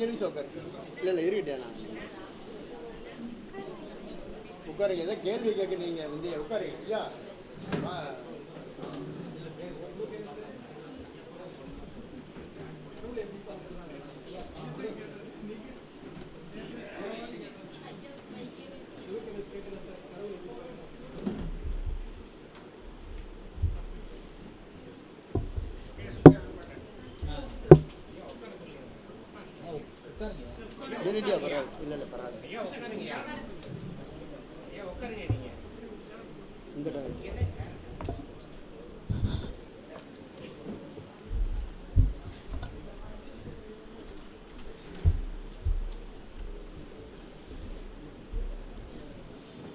இல்லை இருக்கட்டேன் நான் உட்காருங்க. ஏதோ கேள்வி கேட்க நீங்கள் வந்து உட்காருங்க. ஐயா யூனிட்டியா பரவாயில்ல. இல்லை பரவாயில்ல. இந்த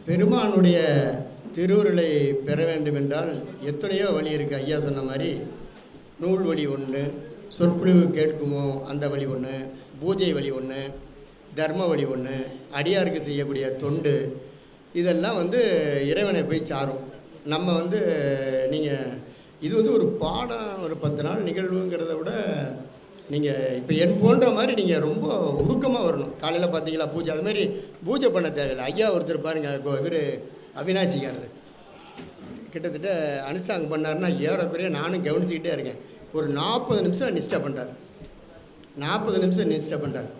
பெருமானுடைய திருவுருளை பெற வேண்டும் என்றால் எத்தனையோ வழி இருக்குது. ஐயா சொன்ன மாதிரி நூல் வழி ஒன்று, சொற்பொழிவு கேட்குமோ அந்த வழி ஒன்று, பூஜை வழி ஒன்று, தர்ம வழி ஒன்று, அடியாருக்கு செய்யக்கூடிய தொண்டு, இதெல்லாம் வந்து இறைவனை போய் சாரும். நம்ம வந்து நீங்கள் இது வந்து ஒரு பாடம், ஒரு 10 நாள் நிகழ்வுங்கிறத விட நீங்கள் இப்போ என் போன்ற மாதிரி நீங்கள் ரொம்ப உருக்கமாக வரணும். காலையில் பார்த்தீங்களா பூஜை, அதுமாதிரி பூஜை பண்ண தேவையில்லை. ஐயா ஒருத்தர் பாருங்கள், இவர் அவினாசிக்காரர் கிட்டத்தட்ட அனுஷ்டாங்க பண்ணார்னா ஏறக்குறைய நானும் கவனிச்சுக்கிட்டே இருக்கேன். ஒரு 40 நிமிஷம் நிஷ்டை பண்ணுறார். 40 நிமிஷம் நிஷ்டை பண்ணுறார்.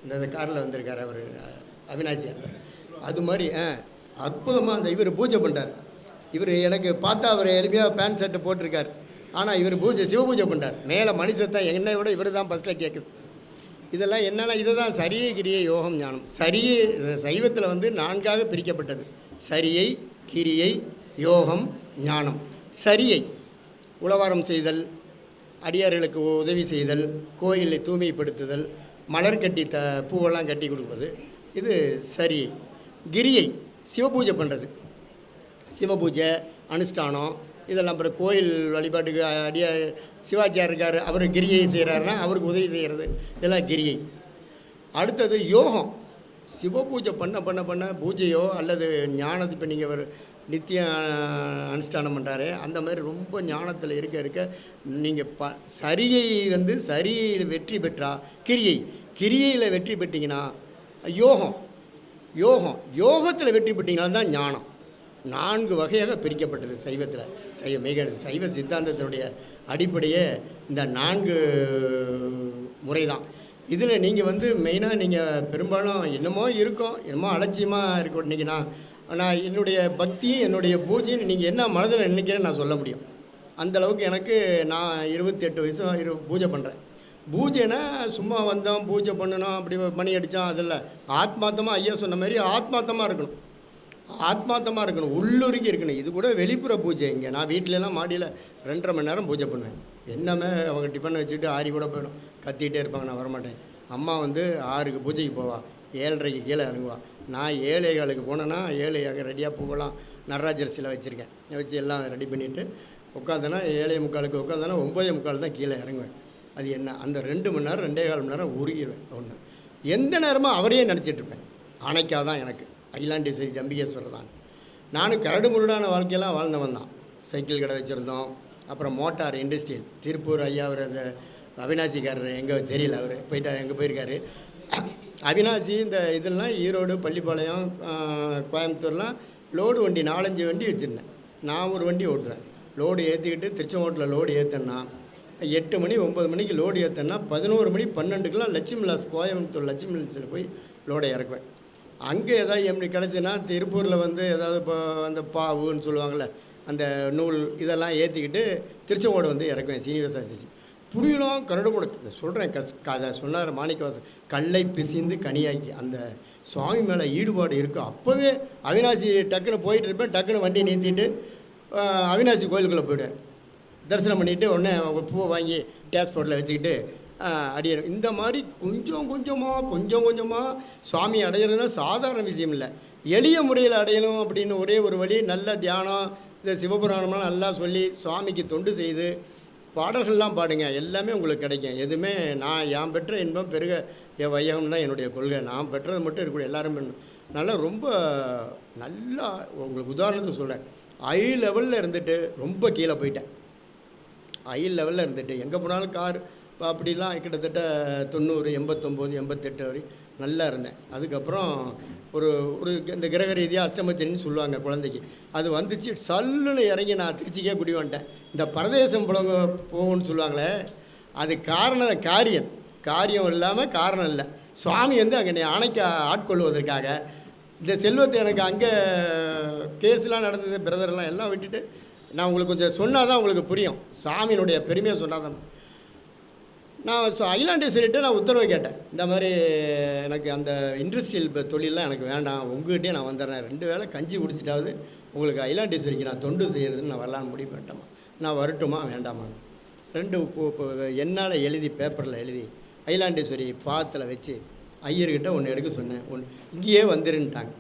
இந்த காரில் வந்திருக்கார் அவர் அவினாசி அண்டர். அது மாதிரி அற்புதமாக அந்த இவர் பூஜை பண்ணுறார். இவர் எனக்கு பார்த்தா அவர் எளிமையாக பேண்ட் ஷர்ட்டு போட்டிருக்கார். ஆனால் இவர் பூஜை சிவபூஜை பண்ணுறார். மேலே மனுஷத்தான் என்னை விட இவர் தான் ஃபஸ்ட்டில் கேட்குது. இதெல்லாம் என்னென்னா இதை தான் சரியை கிரியை யோகம் ஞானம். சரியை சைவத்தில் வந்து 4ஆக பிரிக்கப்பட்டது. சரியை, கிரியை, யோகம், ஞானம். சரியை உழவாரம் செய்தல், அடியார்களுக்கு உதவி செய்தல், கோயிலை தூய்மைப்படுத்துதல், மலர் கட்டி பூவெல்லாம் கட்டி கொடுப்பது, இது சரியை. கிரியை சிவபூஜை பண்ணுறது, சிவபூஜை அனுஷ்டானம் இதெல்லாம். அப்புறம் கோயில் வழிபாட்டுக்கு சிவாச்சியார் இருக்கார், அவர் கிரியை செய்கிறாருன்னா அவருக்கு உதவி செய்கிறது, இதெல்லாம் கிரியை. அடுத்தது யோகம். சிவபூஜை பண்ண பண்ண பண்ண பூஜையோ அல்லது ஞானத்தை, இப்போ நீங்கள் ஒரு நித்திய அனுஷ்டானம் பண்ணுறாரு, அந்த மாதிரி ரொம்ப ஞானத்தில் இருக்க இருக்க நீங்கள் சரியை வந்து சரியில் வெற்றி பெற்றா கிரியை, கிரியையில் வெற்றி பெற்றிங்கன்னா யோகம், யோகம் யோகத்தில் வெற்றி பெற்றிங்கன்னா தான் ஞானம். 4 வகையாக பிரிக்கப்பட்டது சைவத்தில். சைவ சித்தாந்தத்தினுடைய அடிப்படையே இந்த 4 முறை தான். இதில் நீங்கள் வந்து மெயினாக நீங்கள் பெரும்பாலும் என்னமோ இருக்கும், என்னமோ அலட்சியமாக இருக்கும். இன்றைக்கி நான் என்னுடைய பக்தியும் என்னுடைய பூஜையும் நீங்கள் என்ன மனதில் நினைக்கிறேன்னு நான் சொல்ல முடியும். அந்தளவுக்கு எனக்கு நான் 28 வயசு பூஜை பண்ணுறேன். பூஜைனா சும்மா வந்தோம் பூஜை பண்ணணும் அப்படி மணி அடித்தோம் அதில் ஆத்மார்த்தமாக ஐயா சொன்ன மாதிரி ஆத்மார்த்தமாக இருக்கணும். ஆத்மார்த்தமாக இருக்கணும், உள்ளுருக்கி இருக்கணும். இது கூட வெளிப்புற பூஜை. இங்கே நான் வீட்டிலலாம் மாடியில் 2.5 மணி நேரம் பூஜை பண்ணுவேன். என்னமே அவங்க டிஃபன் வச்சுட்டு 6 கூட போயிடும், கத்திகிட்டே இருப்பாங்க, நான் வரமாட்டேன். அம்மா வந்து 6க்கு பூஜைக்கு போவா, 7:30க்கு கீழே இறங்குவா. நான் 7:15க்கு போனேன்னா 7 ரெடியாக பூவெல்லாம் நடராஜர் சிலை வச்சுருக்கேன், வச்சு எல்லாம் ரெடி பண்ணிவிட்டு உட்காந்தேன்னா 7:45க்கு உட்காந்தேன்னா 9:45 தான் கீழே இறங்குவேன். அது என்ன அந்த 2 மணி நேரம் 2.25 மணி நேரம் உருகிடுவேன். ஒன்று எந்த நேரமும் அவரையே நினச்சிட்ருப்பேன். அணைக்காதான் எனக்கு அகிலாண்டேஸ்வரி ஜம்பிகேஸ்வரர் தான். நானும் கரடு முருடான வாழ்க்கையெல்லாம் வாழ்ந்தவன் தான். சைக்கிள் கடை வச்சுருந்தோம். அப்புறம் மோட்டார் இண்டஸ்ட்ரியல் திருப்பூர் ஐயா, அவர் அந்த அவினாசிக்காரர் எங்கே தெரியல, அவர் போயிட்டார், எங்கே போயிருக்காரு. அவினாசி இந்த இதெல்லாம் ஈரோடு, பள்ளிப்பாளையம், கோயம்புத்தூர்லாம் லோடு வண்டி 4-5 வண்டி வச்சுருந்தேன். நான் ஒரு வண்டி ஓட்டுவேன். லோடு ஏற்றிக்கிட்டு திருச்செங்கோட்டில் லோடு ஏற்றினா 8 மணி 9 மணிக்கு லோடு ஏற்றினா 11 மணி 12க்குலாம் லட்சுமி லாஸ் கோயம்புத்தூர் லட்சுமி லாஸில் போய் லோடை இறக்குவேன். அங்கே ஏதாவது எப்படி கிடச்சின்னா திருப்பூரில் வந்து ஏதாவது இப்போ அந்த பாவுன்னு சொல்லுவாங்கள்ல, அந்த நூல் இதெல்லாம் ஏற்றிக்கிட்டு திருச்செங்கோடு வந்து இறக்குவேன். சீனிவாசாசி புரியலாம் கரடு முடக்கு சொல்கிறேன். அதை சொன்னார் மாணிக்கவாசன், கல்லை பிசிந்து கனியாக்கி. அந்த சுவாமி மேலே ஈடுபாடு இருக்குது. அப்போவே அவினாசி டக்குன்னு போயிட்டு இருப்பேன். டக்குன்னு வண்டியை நிறுத்திட்டு அவினாசி கோயிலுக்குள்ளே போய்டுவேன். தரிசனம் பண்ணிவிட்டு உடனே பூவை வாங்கி டேஷ்போர்ட்டில் வச்சுக்கிட்டு அடியணும். இந்த மாதிரி கொஞ்சம் கொஞ்சமாக சுவாமி அடையிறதுனா சாதாரண விஷயம் இல்லை. எளிய முறையில் அடையணும் அப்படின்னு ஒரே ஒரு வழி, நல்ல தியானம், இந்த சிவபுராணம்லாம் நல்லா சொல்லி சுவாமிக்கு தொண்டு செய்து பாடல்கள்லாம் பாடுங்க, எல்லாமே உங்களுக்கு கிடைக்கும். எதுவுமே நான் பெற்ற இன்பம் பெருக என் வையகம் தான் என்னுடைய கொள்கை. நான் பெற்றது மட்டும் இருக்கக்கூடிய எல்லாரும் நல்லா ரொம்ப நல்லா. உங்களுக்கு உதாரணத்துக்கு சொல்கிறேன், ஹை லெவலில் இருந்துட்டு ரொம்ப கீழே போயிட்டேன். ஹை லெவலில் இருந்துட்டு எங்கே போனாலும் கார் அப்படிலாம் கிட்டத்தட்ட 90, 89, 88 வரை நல்லா இருந்தேன். அதுக்கப்புறம் ஒரு ஒரு இந்த கிரக ரீதியாக அஷ்டமச்சனின்னு சொல்லுவாங்க குழந்தைக்கு. அது வந்துச்சு, சல்லுன்னு இறங்கி நான் திருச்சிக்கே குடி வந்துட்டேன். இந்த பரதேசம் புலங்க போகும்னு சொல்லுவாங்களே, அது காரியம் இல்லாமல் காரணம் இல்லை. சுவாமி வந்து அங்கே அணைக்க ஆட்கொள்வதற்காக இந்த செல்வத்தை எனக்கு அங்கே கேஸ்லாம் நடந்தது, பிரதர்லாம் எல்லாம் விட்டுட்டு நான் உங்களுக்கு கொஞ்சம் சொன்னால் தான் உங்களுக்கு புரியும். சாமியினுடைய பெருமையை சொன்னால் தான். நான் அகிலாண்டேஸ்வரிகிட்ட நான் உத்தரவு கேட்டேன், இந்த மாதிரி எனக்கு அந்த இண்டஸ்ட்ரியல் தொழிலெலாம் எனக்கு வேண்டாம், உங்கள்கிட்டயே நான் வந்துடுறேன், 2 வேளை கஞ்சி குடிச்சிட்டாவது உங்களுக்கு அகிலாண்டேஸ்வரிக்கு நான் தொண்டு செய்கிறதுன்னு நான் வரலான்னு முடிவு பண்ணிட்டேம்மா, நான் வரட்டுமா வேண்டாமா. 2 என்னால் எழுதி பேப்பரில் எழுதி அகிலாண்டேஸ்வரி பாத்தில் வச்சு ஐயர்கிட்ட ஒன்று எடுக்க சொன்னேன். இங்கேயே வந்துருன்ட்டாங்க.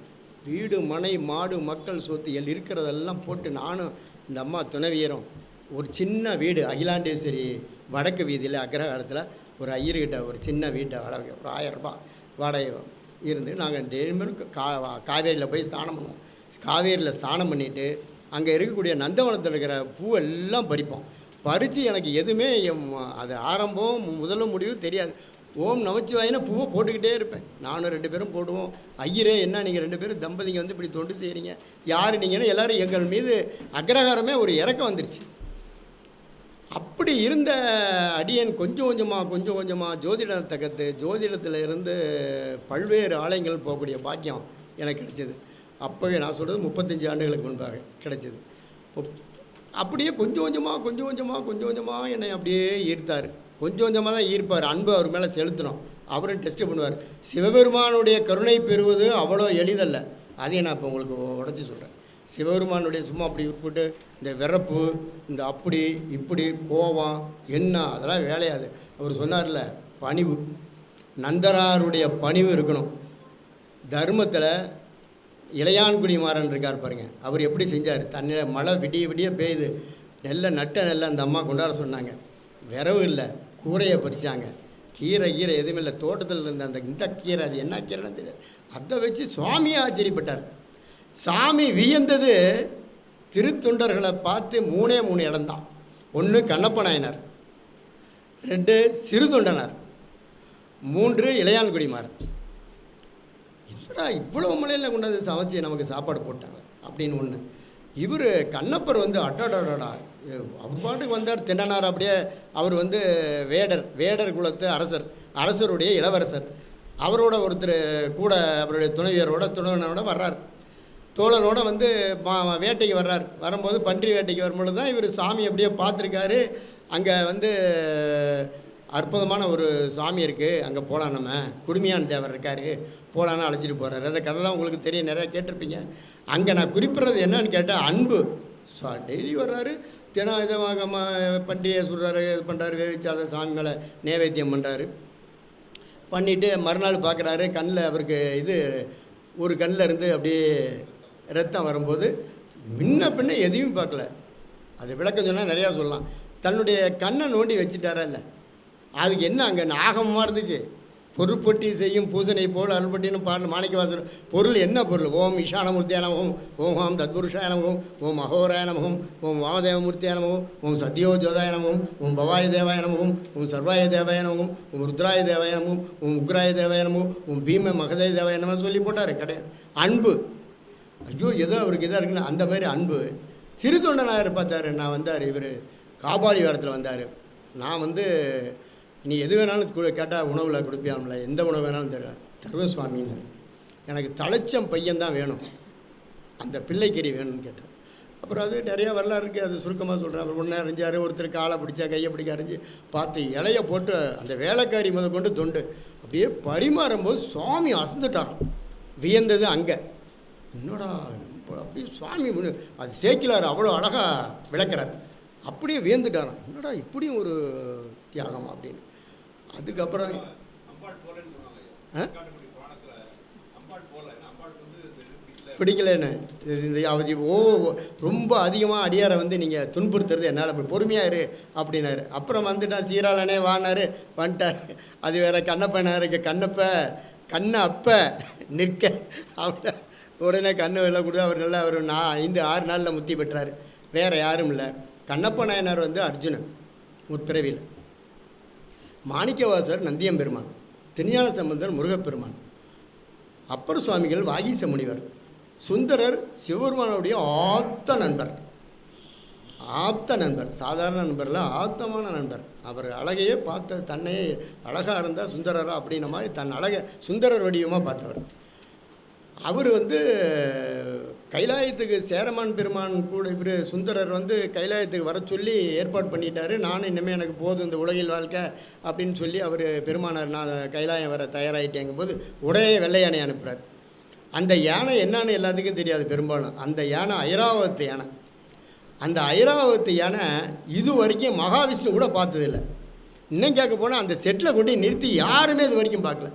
வீடு மனை மாடு மக்கள் சொத்து இருக்கிறதெல்லாம் போட்டு நானும் இந்த அம்மா துணைவியரும் ஒரு சின்ன வீடு அகிலாண்டேஸ்வரி வடக்கு வீதியில் அக்ரஹாரத்தில் ஒரு ஐயர்கிட்ட ஒரு சின்ன வீட்டை வாடகை ஒரு 1000 ரூபாய் வாடகை இருந்து நாங்கள் டெய்லியும் காவேரியில் போய் ஸ்நானம் பண்ணுவோம். காவேரியில் ஸ்நானம் பண்ணிவிட்டு அங்கே இருக்கக்கூடிய நந்தவனத்தில் இருக்கிற பூவெல்லாம் பறிப்போம். பறித்து எனக்கு எதுவுமே அது ஆரம்பம் முதலும் முடிவு தெரியாது. ஓம் நமச்சிவாயின பூவை போட்டுக்கிட்டே இருப்பேன். நானும் 2 பேரும் போடுவோம். ஐயரே என்ன நீங்கள் 2 பேரும் தம்பதிங்க வந்து இப்படி தொண்டு செய்கிறீங்க, யார் நீங்கன்னு எல்லோரும் எங்கள் மீது அக்ரஹாரமே ஒரு இறக்கம் வந்துருச்சு. அப்படி இருந்த அடியன் கொஞ்சம் கொஞ்சமாக ஜோதிடத்தை கற்று ஜோதிடத்தில் இருந்து பல்வேறு ஆலயங்கள் போகக்கூடிய பாக்கியம் எனக்கு கிடைச்சிது. அப்போவே நான் சொல்கிறது 35 ஆண்டுகளுக்கு முன்பாக கிடைச்சிது. அப்படியே கொஞ்சம் கொஞ்சமாக என்னை அப்படியே ஈர்த்தார். கொஞ்சம் கொஞ்சமாக தான் ஈர்ப்பார். அன்பு அவர் மேலே செலுத்தணும். அவரும் டெஸ்ட்டு பண்ணுவார். சிவபெருமானுடைய கருணை பெறுவது அவ்வளோ எளிதல்ல. அதையும் நான் இப்போ உங்களுக்கு உடச்சி சொல்கிறேன். சிவபெருமானுடைய சும்மா அப்படி போட்டு இந்த விறப்பு, இந்த அப்படி இப்படி கோபம் என்ன அதெல்லாம் வேலையாது. அவர் சொன்னார்ல, பணிவு, நந்தராருடைய பணிவு இருக்கணும். தர்மத்தில் இளையான்குடி மாறன் இருக்கார் பாருங்க, அவர் எப்படி செஞ்சார். தண்ணியில் மழை விடிய பெய்யுது, நெல்லை அந்த அம்மா கொண்டாட சொன்னாங்க. விரவு இல்லை, கூரையை பறித்தாங்க. கீரை எதுவுமே இல்லை, தோட்டத்தில் இருந்த அந்த இந்த கீரை, அது என்ன கீரைன்னு தெரியாது, அதை வச்சு சுவாமியை ஆச்சரியப்பட்டார். சாமி வியந்தது திருத்தொண்டர்களை பார்த்து 3 இடம்தான். 1 கண்ணப்ப நாயனார், 2 சிறு தொண்டனார், 3 இளையான்குடிமாறன். இல்லைடா இவ்வளோ மலையில் கொண்டாந்து சமைச்சு நமக்கு சாப்பாடு போட்டாங்க அப்படின்னு ஒன்று. இவர் கண்ணப்பர் வந்து அட்டாடாடா அவர் பாட்டுக்கு வந்தார். திண்டனார் அப்படியே அவர் வந்து வேடர் குலத்து அரசருடைய இளவரசர். அவரோட ஒருத்தர் கூட அவருடைய துணைவனோட வர்றார். தோழனோட வந்து வேட்டைக்கு வர்றார். வரும்போது பன்றி வேட்டைக்கு வரும்பொழுது தான் இவர் சாமி அப்படியே பார்த்துருக்காரு. அங்கே வந்து அற்புதமான ஒரு சாமி இருக்குது, அங்கே போகலாம், நம்ம குடுமியான் தேவர் இருக்கார், போகலான்னு அழைச்சிட்டு போகிறாரு. அந்த கதை தான் உங்களுக்கு தெரியும், நிறையா கேட்டிருப்பீங்க. அங்கே நான் குறிப்பிட்றது என்னன்னு கேட்டால் அன்பு. டெய்லி வர்றாரு, தினம் இதை பண்டிகையை சொல்கிறாரு, இது பண்ணுறாரு, வேவிச்சாத சாமி மேலே நைவேத்தியம் பண்ணுறாரு. பண்ணிவிட்டு மறுநாள் பார்க்குறாரு, கண்ணில் அவருக்கு இது ஒரு கண்ணில் இருந்து அப்படியே ரத்தம் வரும்போது பின்ன எதையும் பார்க்கல. அது விளக்கம் சொன்னால் நிறையா சொல்லலாம். தன்னுடைய கண்ணை நோண்டி வச்சுட்டாரா இல்லை, அதுக்கு என்ன அங்கே நாகமாக இருந்துச்சு. பொருட்பொட்டி செய்யும் பூசனை போல் அருள்பட்டின்னு பாடல் மாணிக்கவாசர். பொருள் என்ன பொருள்? ஓம் ஈசானமூர்த்தியா நமகம், ஓம் ஹாம் தத்புருஷாய நமகம், ஓம் அகோராய நமகம், ஓம் வாமதேவமூர்த்தியா நமகம், ஓம் சத்யோஜோதாய நமகம், ஓம் பவாய தேவாய நமகம், ஓம் சர்வாய தேவாய நமகம், ஓம் ருத்ராய தேவாய நமகம், ஓம் உக்ராய தேவாய நமகம், ஓம் பீம மகதே தேவாய நமகம் சொல்லி போட்டார். கிடையாது அன்பு. ஐயோ ஏதோ அவருக்கு இதாக இருக்குன்னு அந்த மாதிரி அன்பு. திருத்தொண்டனார் பார்த்தார். நான் வந்தார், இவர் காபாலி வாரத்தில் வந்தார். நான் வந்து நீ எது வேணாலும் கேட்டால் உணவில் கொடுப்பியாம்ல, எந்த உணவு வேணாலும் தருவேன் சுவாமின்னு. எனக்கு தலைச்சம் பையன்தான் வேணும், அந்த பிள்ளைக்கறி வேணும்னு கேட்டார். அப்புறம் அது நிறையா வரலாறு இருக்குது, அது சுருக்கமாக சொல்கிறேன். அவர் ஒன்றா அறிஞ்சார், ஒருத்தர் காலை பிடிச்சா கையை பிடிக்க அறிஞ்சு பார்த்து இலையை போட்டு அந்த வேலைக்காரி கொண்டு தொண்டு அப்படியே பரிமாறும்போது சுவாமி அசந்துட்டாராம். வியந்தது அங்கே. என்னடா அப்படியே சுவாமி அது சேக்கிலார் அவ்வளோ அழகாக விளக்குறார். அப்படியே வியந்துட்டாராம், என்னடா இப்படியும் ஒரு தியாகம் அப்படின்னு. அதுக்கப்புறம் பிடிக்கலன்னு இந்த ரொம்ப அதிகமாக அடியாரை வந்து நீங்கள் துன்புறுத்துறது என்னால் பொறுமையாக இரு அப்படின்னாரு. அப்புறம் வந்துட்டான், சீராளனே வானார், வந்துட்டார். அது வேறு கண்ணப்பனாருக்கு கண்ணை அப்போ நிற்க அவரை உடனே கண்ணு வெள்ள கொடுத்து அவர் நல்லா ஒரு 5-6 நாளில் முத்தி பெற்றார். வேறு யாரும் இல்லை. கண்ணப்ப நாயனார் வந்து அர்ஜுனன் முற்பிறவியில். மாணிக்கவாசர் நந்தியம்பெருமான், திருஞான சம்பந்தர் முருகப்பெருமான், அப்பர் சுவாமிகள் வாகீச முனிவர், சுந்தரர் சிவபெருமானுடைய ஆப்த நண்பர், சாதாரண நண்பரில் ஆப்தமான நண்பர். அவர் அழகையே பார்த்த தன்னையே அழகாக இருந்தால் சுந்தரரா அப்படின்ன மாதிரி தன் அழகை சுந்தரர் வடிவமாக பார்த்தவர். அவர் கைலாயத்துக்கு சேரமான் பெருமான் கூட இவர் சுந்தரர் கைலாயத்துக்கு வர சொல்லி ஏற்பாடு பண்ணிட்டார். நானும் இனிமேல் எனக்கு போதும் இந்த உலகில் வாழ்க்கை அப்படின்னு சொல்லி அவர் பெருமானார் நான் கைலாயம் வர தயாராகிட்டேங்கும்போது உடனே வெள்ளை யானை அனுப்புகிறார். அந்த யானை என்னான்னு எல்லாத்துக்கும் தெரியாது பெரும்பாலும். அந்த யானை ஐராவத்து யானை. அந்த ஐராவத்து யானை இது வரைக்கும் மகாவிஷ்ணு கூட பார்த்ததில்லை. இன்னும் கேட்க போனால் அந்த செட்டில் கொண்டு நிறுத்தி யாருமே இது வரைக்கும் பார்க்கல.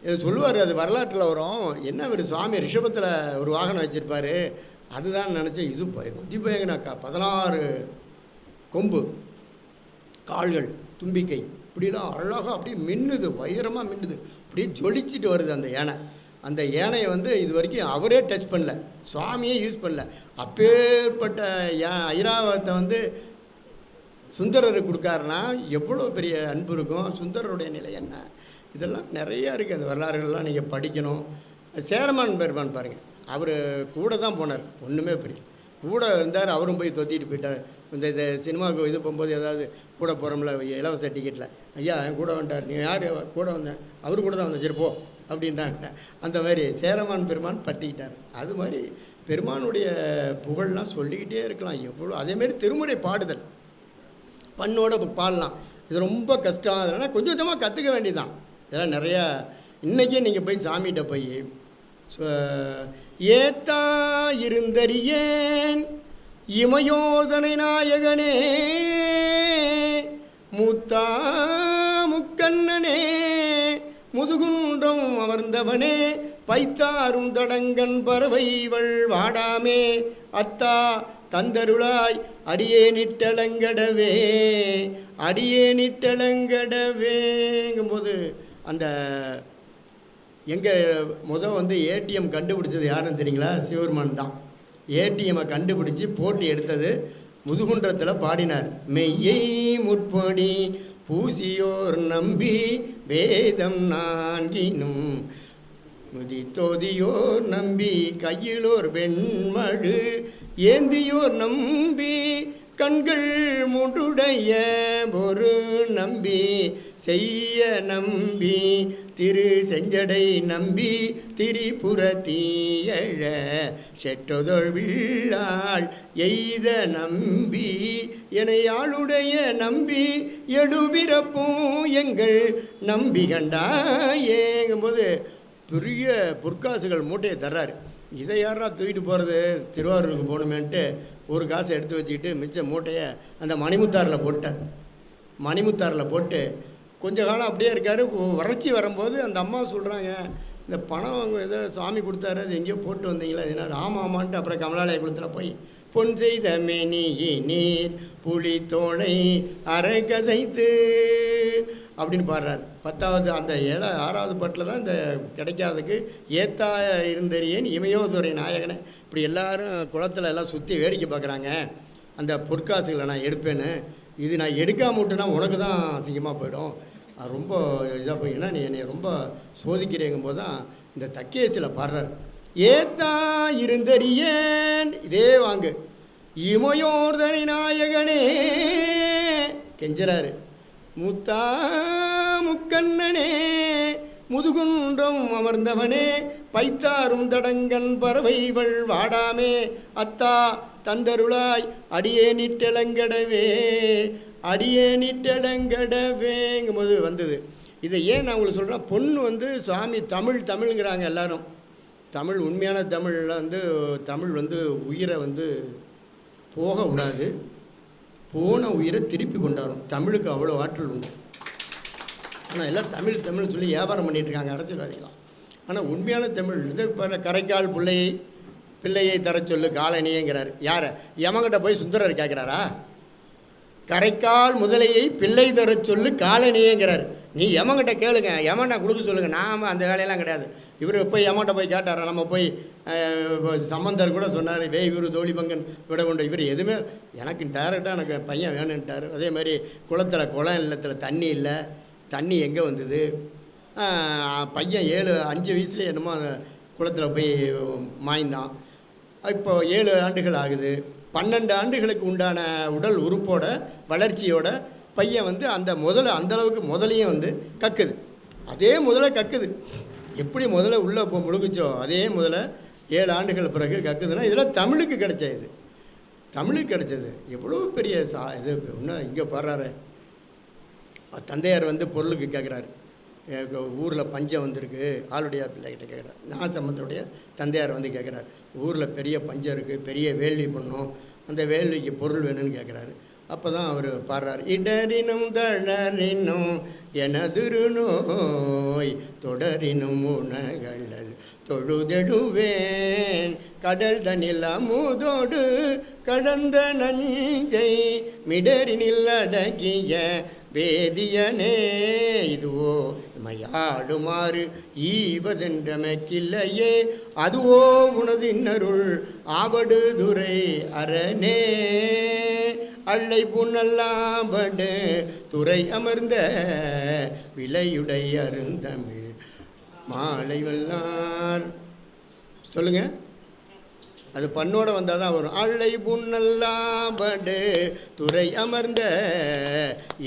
இது சொல்லுவார், அது வரலாற்றில் வரும். என்ன ஒரு சுவாமி ரிஷபத்தில் ஒரு வாகனம் வச்சுருப்பார், அதுதான் நினச்சேன். இது அதிபயங்கனாக்கா 16 கொம்பு, கால்கள், தும்பிக்கை, இப்படிலாம் அழகாக அப்படியே மின்னுது, வைரமாக மின்னுது, அப்படியே ஜொலிச்சிட்டு வருது அந்த யானை. அந்த யானையை இது வரைக்கும் அவரே டச் பண்ணல, சுவாமியே யூஸ் பண்ணல. அப்பேற்பட்ட ஐராவத்தை சுந்தரருக்கு கொடுக்காருன்னா எவ்வளோ பெரிய அன்பு இருக்கும், சுந்தரருடைய நிலை என்ன, இதெல்லாம் நிறையா இருக்குது. அந்த வரலாறுகள்லாம் நீங்கள் படிக்கணும். சேரமான் பெருமான் பாருங்கள், அவர் கூட தான் போனார், ஒன்றுமே புரியல. கூட இருந்தார், அவரும் போய் தொத்திட்டு போயிட்டார். இந்த சினிமாவுக்கு இது போகும்போது ஏதாவது கூட போகிறோம்ல இலவச டிக்கெட்டில், ஐயா என் கூட வந்துட்டார், நீ யார் கூட வந்தேன், அவர் கூட தான் வந்தேன், சரி போ அப்படின்ட்டாங்க. அந்த மாதிரி சேரமான் பெருமான் பட்டிக்கிட்டார். அது மாதிரி பெருமானுடைய புகழ்லாம் சொல்லிக்கிட்டே இருக்கலாம் எவ்வளோ. அதேமாரி திருமுறை பாடுதல் பண்ணோட பாடலாம். இது ரொம்ப கஷ்டம். அதனால் கொஞ்சம் கொஞ்சமாக கற்றுக்க வேண்டியதான். இதெல்லாம் நிறையா இன்றைக்கே நீங்கள் போய் சாமிகிட்ட போய் ஏத்தா இருந்தறியேன் இமையோதனை நாயகனே மூத்தா முக்கண்ணனே முதுகுன்றம் அமர்ந்தவனே பைத்தாரும் தடங்கன் பறவைவள் வாடாமே அத்தா தந்தருளாய் அடியே நிட்டலங்கடவேங்கும்போது அந்த எங்கள் ஏடிஎம் கண்டுபிடிச்சது யாருன்னு தெரியுங்களா? சிவபெருமான் தான். ஏடிஎம்மை கண்டுபிடிச்சி போட்டி எடுத்தது முதுகுன்றத்தில் பாடினார். மெய்யை முற்பொடி பூசியோர் நம்பி வேதம் நான்கினும் முதித்தோதியோர் நம்பி கையிலோர் வெண்மழு ஏந்தியோர் நம்பி கண்கள் மூடுடைய ஒரு நம்பி செய்ய நம்பி திரு செஞ்சடை நம்பி திரிபுரத்தீயழ செட்டொதொழ் வில்லாள் எய்த நம்பி எனையாளுடைய நம்பி எழுபிறப்பும் எங்கள் நம்பி கண்டாயேங்கும்போது பெரிய பொற்காசுகள் மூட்டையை தர்றாரு. இதை யாரா தூக்கிட்டு போகிறது, திருவாரூருக்கு போகணுமேன்ட்டு ஒரு காசை எடுத்து வச்சுக்கிட்டு மிச்ச மூட்டையை அந்த மணிமுத்தாரில் போட்டார். மணிமுத்தாரில் போட்டு கொஞ்ச காலம் அப்படியே இருக்கார். வறட்சி வரும்போது அந்த அம்மா சொல்கிறாங்க, இந்த பணம் அவங்க ஏதோ சாமி கொடுத்தாரு, அது எங்கேயோ போட்டு வந்தீங்களா? அது என்ன? ஆமாம்மான்ட்டு அப்புறம் கமலாலய குளத்தில் போய் பொன் செய்த மேனி நீர் புலி தோணை அரை கசைத்து அப்படின்னு பாடுறார். 10வது அந்த 6வது பாட்டில் தான் இந்த கிடைக்காததுக்கு ஏத்தா இருந்தறியேன் இமையோதுரை நாயகனை. இப்படி எல்லோரும் குளத்தில் எல்லாம் சுற்றி வேடிக்கை பார்க்குறாங்க. அந்த பொற்காசுகளை நான் எடுப்பேன்னு, இது நான் எடுக்காம விட்டுனா உனக்கு தான் அசிங்கமாக போயிடும், ரொம்ப இதாக போய் ஏன்னா நீ என்னை ரொம்ப சோதிக்கிறேங்கும் போது தான் இந்த தக்கேசில் பாடுறார். ஏத்தா இருந்தறியேன் இதே வாங்கு இமையோர்தனை நாயகனே கெஞ்சுறாரு. மூத்தா முக்கண்ணனே முதுகுன்றம் அமர்ந்தவனே பைத்தாரும் தடங்கன் பறவைவள் வாடாமே அத்தா தந்தருளாய் அடியே நிட்டலங்கடவேங்கும்போது வந்தது. இதை ஏன் நான் உங்களுக்கு சொல்கிறேன், பொண்ணு சாமி தமிழ்ங்கிறாங்க எல்லாரும். தமிழ் உண்மையான தமிழில் தமிழ் உயிரை போக விடாது, போன உயிரை திருப்பி கொண்டாடும். தமிழுக்கு அவ்வளோ ஆற்றல் உண்டு. ஆனால் எல்லாம் தமிழ் சொல்லி வியாபாரம் பண்ணிகிட்ருக்காங்க அரசியல்வாதிகளாம். ஆனால் உண்மையான தமிழ் இது கரைக்கால் பிள்ளையை தர சொல்லு காலனியேங்கிறார். யாரை? எமங்கிட்ட போய் சுந்தரர் கேட்குறாரா? கரைக்கால் முதலையை பிள்ளை தர சொல்லு காலனியேங்கிறார். நீ எமன்கிட்ட கேளுங்க, எமனை கொடுக்க சொல்லுங்கள், நாம் அந்த வேலையெல்லாம் கிடையாது. இவர் போய் எமன்கிட்ட போய் கேட்டார். நம்ம போய் சம்பந்தர் கூட சொன்னார், இவர் தோழி பங்கன் விட கொண்டு. இவர் எதுவுமே எனக்கு டைரெக்டாக எனக்கு பையன் வேணுன்ட்டார். அதே மாதிரி குளத்தில் குளம் இல்லத்தில் தண்ணி இல்லை, தண்ணி எங்கே வந்தது? பையன் 5 வயசுலேயே என்னமோ குளத்தில் போய் மாய்ந்தான். இப்போ 7 ஆண்டுகள் ஆகுது. 12 ஆண்டுகளுக்கு உண்டான உடல் உறுப்போட வளர்ச்சியோட பையன் அந்த அந்தளவுக்கு முதலையும் கக்குது. அதே முதல்ல கக்குது. எப்படி முதல்ல உள்ளே இப்போ முழுகுச்சோ அதே முதல்ல 7 ஆண்டுகள் பிறகு கக்குதுன்னா இதெல்லாம் தமிழுக்கு கிடைச்ச இது. தமிழுக்கு கிடைச்சது எவ்வளோ பெரிய இது. இன்னும் இங்கே பாடுறாரு, தந்தையார் பொருளுக்கு கேட்குறாரு. ஊரில் பஞ்சம் வந்திருக்கு, ஆளுடைய பிள்ளைகிட்ட கேட்குறாரு. ஞானசம்பந்தருடைய தந்தையார் கேட்குறாரு, ஊரில் பெரிய பஞ்சம் இருக்குது, பெரிய வேள்வி பண்ணும், அந்த வேள்விக்கு பொருள் வேணும்னு கேட்குறாரு. அப்போ தான் அவர் பாடுறார், இடரினும் தளரினும் எனதுரு நோய் தொடரினும் உணகழல் தொழுதெழுவேன் கடல் தனில் அமுதோடு கடந்த நஞ்சை மிடரினில் அடங்கிய வேதியனே இதுவோ மையாடுமாறு ஈவதென்றமைக்கில்லையே அதுவோ உனது இன்னருள் ஆவடு துரை அரணே அள்ளை புனல்லாம்படு துறை அமர்ந்த விலையுடை அருந்தமிழ் மாலை வல்லார். சொல்லுங்கள், அது பண்ணோட வந்தால் தான் வரும். அள்ளை புன்னல்லாம்படு துறை அமர்ந்த